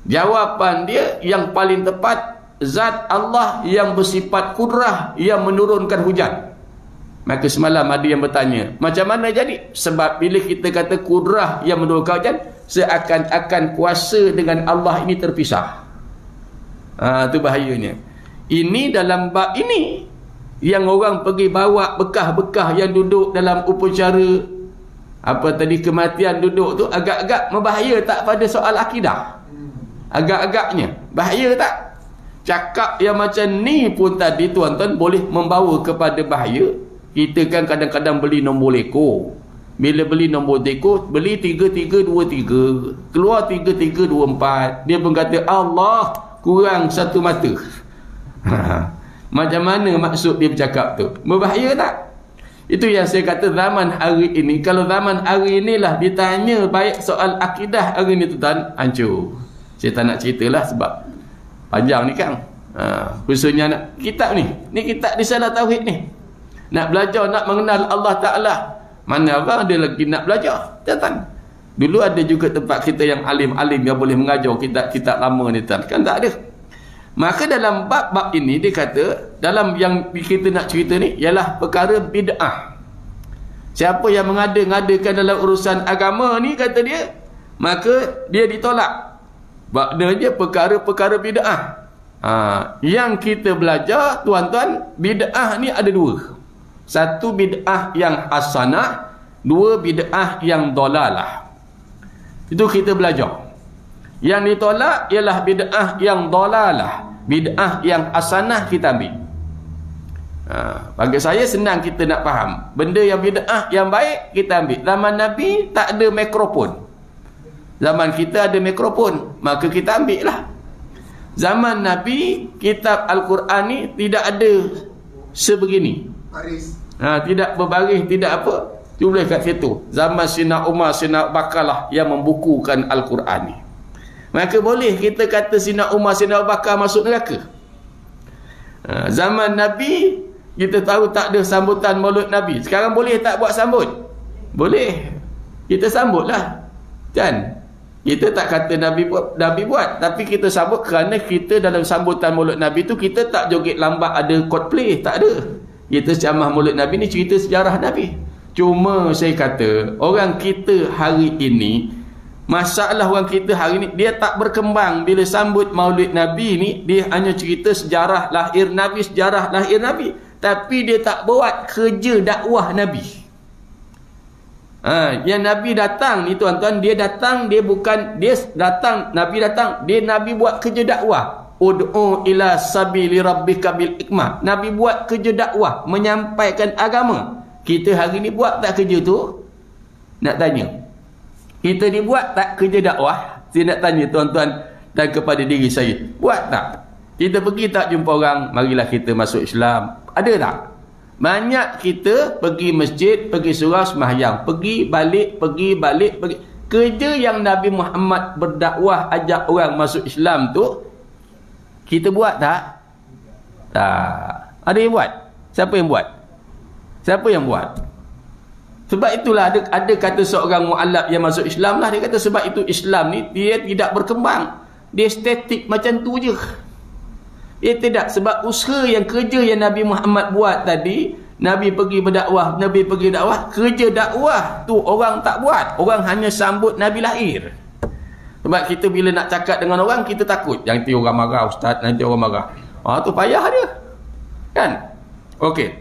Jawapan dia yang paling tepat, zat Allah yang bersifat kudrah yang menurunkan hujan. Maka semalam ada yang bertanya, macam mana jadi? Sebab bila kita kata kudrah yang menurunkan hujan, seakan-akan kuasa dengan Allah ini terpisah. Itu bahayanya. Ini dalam bab ini yang orang pergi bawa bekah-bekah yang duduk dalam upacara apa tadi kematian duduk tu, agak-agak membahaya tak pada soal akidah? Agak-agaknya bahaya tak? Cakap yang macam ni pun tadi tuan-tuan boleh membawa kepada bahaya. Kita kan kadang-kadang beli nombor leko. Bila beli nombor leko, beli 3323, keluar 3324. Dia pun kata Allah kurang satu mata. Macam mana maksud dia bercakap tu? Berbahaya tak? Itu yang saya kata zaman hari ini. Kalau zaman hari inilah ditanya baik soal akidah hari ni tuan, hancur. Saya tak nak ceritalah sebab panjang ni kan. Khususnya nak kitab ni. Ni kitab Risalah Tauhid ni. Nak belajar, nak mengenal Allah Ta'ala. Mana orang ada lagi nak belajar? Tuan. Dulu ada juga tempat kita yang alim-alim yang boleh mengajar kitab-kitab lama ni tuan. Kan tak ada. Maka dalam bab-bab ini dia kata, dalam yang kita nak cerita ni ialah perkara bid'ah. Siapa yang mengada-ngadakan dalam urusan agama ni, kata dia, maka dia ditolak. Maknanya perkara-perkara bid'ah. Yang kita belajar tuan-tuan, bid'ah ni ada dua. Satu bid'ah yang hasanah, dua bid'ah yang dolalah. Itu kita belajar. Yang ditolak ialah bid'ah yang dolalah. Bid'ah yang hasanah kita ambil. Bagi saya senang kita nak faham. Benda yang bid'ah yang baik kita ambil. Zaman Nabi tak ada mikrofon. Zaman kita ada mikrofon, maka kita ambil lah. Zaman Nabi kitab Al-Quran ni tidak ada sebegini. Tidak berbaris, tidak apa. Tulis kat situ. Zaman Sina Umar, Sina Bakar lah yang membukukan Al-Quran ni. Maka boleh kita kata Sayyidina Umar, Sayyidina Abu Bakar masuk neraka. Zaman Nabi kita tahu tak ada sambutan Maulid Nabi. Sekarang boleh tak buat sambut? Boleh. Kita sambutlah. Kan? Kita tak kata Nabi buat, tapi kita sambut kerana kita dalam sambutan Maulid Nabi tu kita tak joget lambat ada cosplay, tak ada. Kita ceramah Maulid Nabi ni cerita sejarah Nabi. Cuma saya kata orang kita hari ini, masalah orang kita hari ni, dia tak berkembang bila sambut Maulid Nabi ni. Dia hanya cerita sejarah lahir Nabi, tapi dia tak buat kerja dakwah Nabi. Yang Nabi datang ni tuan-tuan, Nabi buat kerja dakwah. Ud'u ila sabili rabbika bil hikmah. Nabi buat kerja dakwah, menyampaikan agama. Kita hari ni buat tak kerja tu? Nak tanya. Kita ni buat tak kerja dakwah? Saya nak tanya tuan-tuan dan kepada diri saya. Buat tak? Kita pergi tak jumpa orang, marilah kita masuk Islam. Ada tak? Banyak kita pergi masjid, pergi surau sembahyang, pergi balik. Kerja yang Nabi Muhammad berdakwah ajak orang masuk Islam tu, kita buat tak? Tak. Ada yang buat? Siapa yang buat? Sebab itulah ada kata seorang mu'allaf yang masuk Islam lah, dia kata sebab itu Islam ni dia tidak berkembang. Dia statik macam tu je. Dia tidak, sebab usaha yang kerja yang Nabi Muhammad buat tadi, Nabi pergi berdakwah, kerja dakwah tu orang tak buat. Orang hanya sambut Nabi lahir. Sebab kita bila nak cakap dengan orang, kita takut. Nanti orang marah ustaz, nanti orang marah. Tu payah dia. Kan? Okey.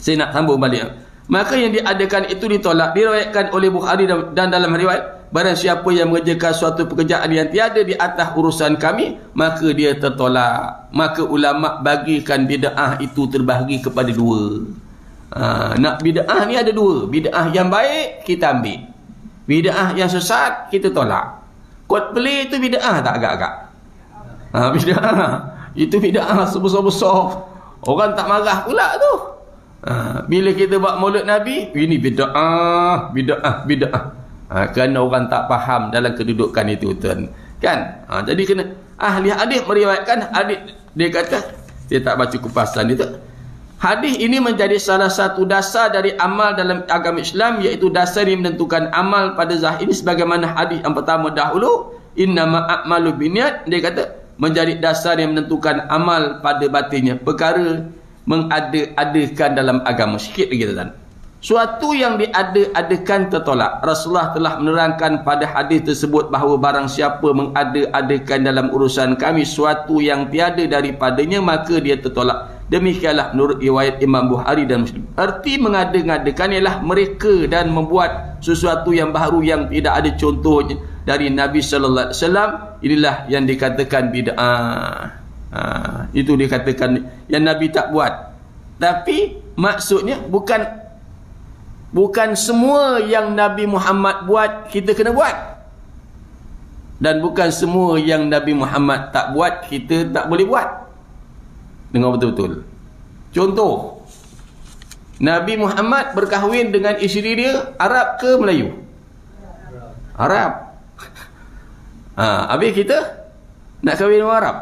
Saya nak sambung balik. Maka yang diadakan itu ditolak. Diriwayatkan oleh Bukhari dan dalam riwayat, barang siapa yang mengerjakan suatu pekerjaan yang tiada di atas urusan kami, maka dia tertolak. Maka ulama bagikan bid'ah itu terbahagi kepada dua. Nak bid'ah ni ada dua. Bid'ah yang baik kita ambil, bid'ah yang sesat kita tolak. Cosplay itu bid'ah tak agak-agak? Bid'ah. Itu bid'ah sebesar-besar. Orang tak marah pula tu. Bila kita buat Maulid Nabi, ini bid'ah. Kerana orang tak faham dalam kedudukan itu tuan. Kan? Jadi kena ahli hadis meriwayatkan, dia kata, dia tak baca kupasan dia tu. Hadis ini menjadi salah satu dasar dari amal dalam agama Islam, iaitu dasar yang menentukan amal pada zahir ini, sebagaimana hadis yang pertama dahulu, innama a'malu binniyat, dia kata menjadi dasar yang menentukan amal pada batinnya. Perkara mengada-adakan dalam agama. Sikit lagi tuan. Suatu yang diada-adakan tertolak. Rasulullah telah menerangkan pada hadis tersebut bahawa barang siapa mengada-adakan dalam urusan kami suatu yang tiada daripadanya, maka dia tertolak. Demikianlah menurut riwayat Imam Bukhari dan Muslim. Arti mengada-ngadakan ialah mereka dan membuat sesuatu yang baru yang tidak ada contohnya dari Nabi sallallahu alaihi wasallam. Inilah yang dikatakan bid'ah. Itu dikatakan yang Nabi tak buat. Tapi maksudnya bukan semua yang Nabi Muhammad buat kita kena buat, dan bukan semua yang Nabi Muhammad tak buat kita tak boleh buat. Dengar betul-betul. Contoh, Nabi Muhammad berkahwin dengan isteri dia Arab ke Melayu? Arab. Habis kita nak kahwin orang Arab.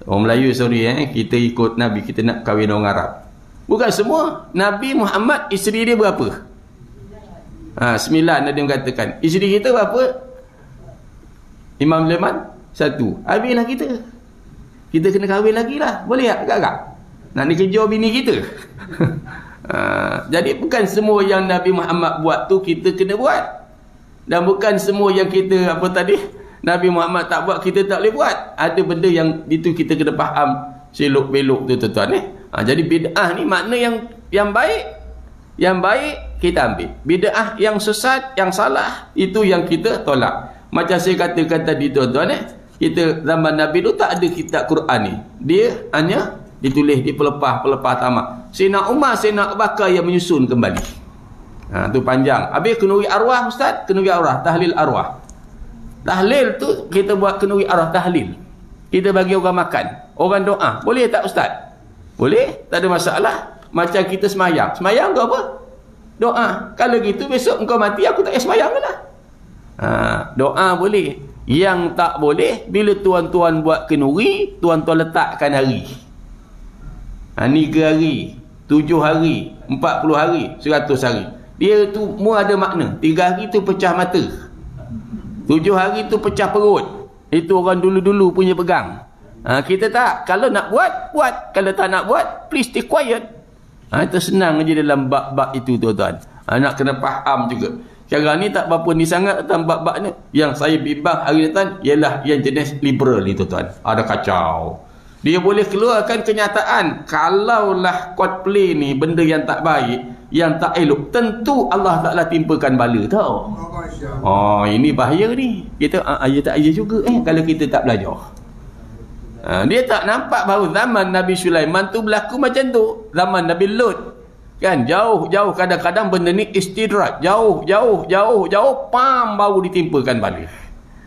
Orang Melayu kita ikut Nabi, kita nak kahwin orang Arab. Bukan semua. Nabi Muhammad isteri dia berapa? 9 ada yang katakan. Isteri kita berapa? Imam Leman 1. Habislah kita. Kita kena kahwin lagi lah. Boleh tak agak-agak? Nak dikejar bini kita. Jadi bukan semua yang Nabi Muhammad buat tu kita kena buat. Dan bukan semua yang kita Nabi Muhammad tak buat kita tak boleh buat. Ada benda yang itu kita kena faham selok-belok tu tuan-tuan. Jadi bid'ah ni makna yang baik. Yang baik kita ambil. Bid'ah yang sesat, yang salah, itu yang kita tolak. Macam saya katakan tadi tuan-tuan, kita zaman Nabi tu tak ada kitab Quran ni. Dia hanya ditulis di pelepah tamak. Sayyidina Umar, Sayyidina Abu Bakar yang menyusun kembali. Tu panjang. Habis kenuri arwah ustaz, kenuri arwah, tahlil arwah. Tahlil tu kita buat kenuri arwah tahlil. Kita bagi orang makan, orang doa. Boleh tak ustaz? Boleh, tak ada masalah. Macam kita semayang. Semayang tu apa? Doa. Kalau gitu besok engkau mati, aku tak payah semayang lah. Doa boleh. Yang tak boleh, bila tuan-tuan buat kenduri, tuan-tuan letakkan hari. 3 hari, 7 hari, 40 hari, 100 hari. Dia tu semua ada makna. 3 hari tu pecah mata, 7 hari tu pecah perut. Itu orang dulu-dulu punya pegang. Kita tak. Kalau nak buat, buat. Kalau tak nak buat, please stay quiet. Itu senang je dalam bab-bab itu, tuan-tuan. Nak kena faham juga. Sekarang ni tak berapa ni sangat tentang bab-bab ni. Yang saya bimbang hari datang ialah yang jenis liberal ni, tuan-tuan. Ada kacau. Dia boleh keluarkan kenyataan, kalaulah cosplay ni benda yang tak baik, yang tak elok, tentu Allah Ta'ala timpakan bala, tau. Ini bahaya ni. Kita ayat tak ayat juga kalau kita tak belajar. Dia tak nampak bahawa zaman Nabi Sulaiman tu berlaku macam tu. Zaman Nabi Lut kan, jauh-jauh, kadang-kadang benda ni istidraj, jauh, pam, baru ditimpakan bala.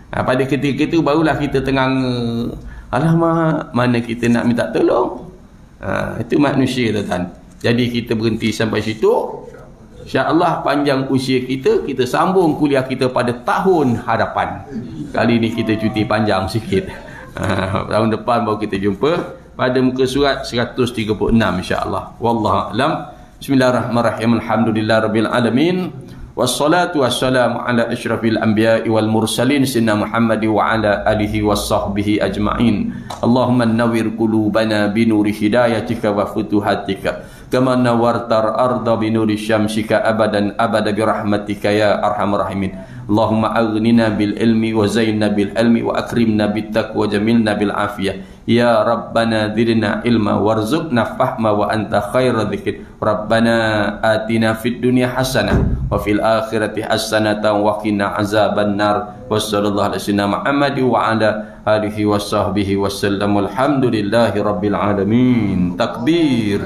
Pada ketika itu barulah kita tenganga, alamak, mana kita nak minta tolong. Itu manusia, tuan-tuan. Jadi kita berhenti sampai situ. InsyaAllah panjang usia kita, kita sambung kuliah kita pada tahun hadapan. Kali ni kita cuti panjang sikit. Tahun depan baru kita jumpa pada muka surat 136 insyaAllah. Wallahu a'lam. Bismillahirrahmanirrahim. Alhamdulillahirabbil alamin. Wassalatu wassalamu ala asyrafil anbiya'i wal mursalin sayyidina Muhammad wa ala alihi wassahbihi ajma'in. Allahumma nawwir qulubana binuri hidayatika wa futuhatika kama nawwartar arda binuri syamsika abadan abada birahmatika ya arhamar rahimin. Allahumma aghnina bil ilmi wa zainna bil ilmi wa akrimna bit taqwa jamilna bil afiyah. Ya Rabbana zidna ilma warzuqna fahma wa anta khairu dzikr. Rabbana atina fid dunya hasanah wa fil akhirati hasanatan wa qina azaban nar. Wassallallahu ala sayyidina Muhammad wa ala alihi wasahbihi wasallam. Alhamdulillahi rabbil alamin. Takbir.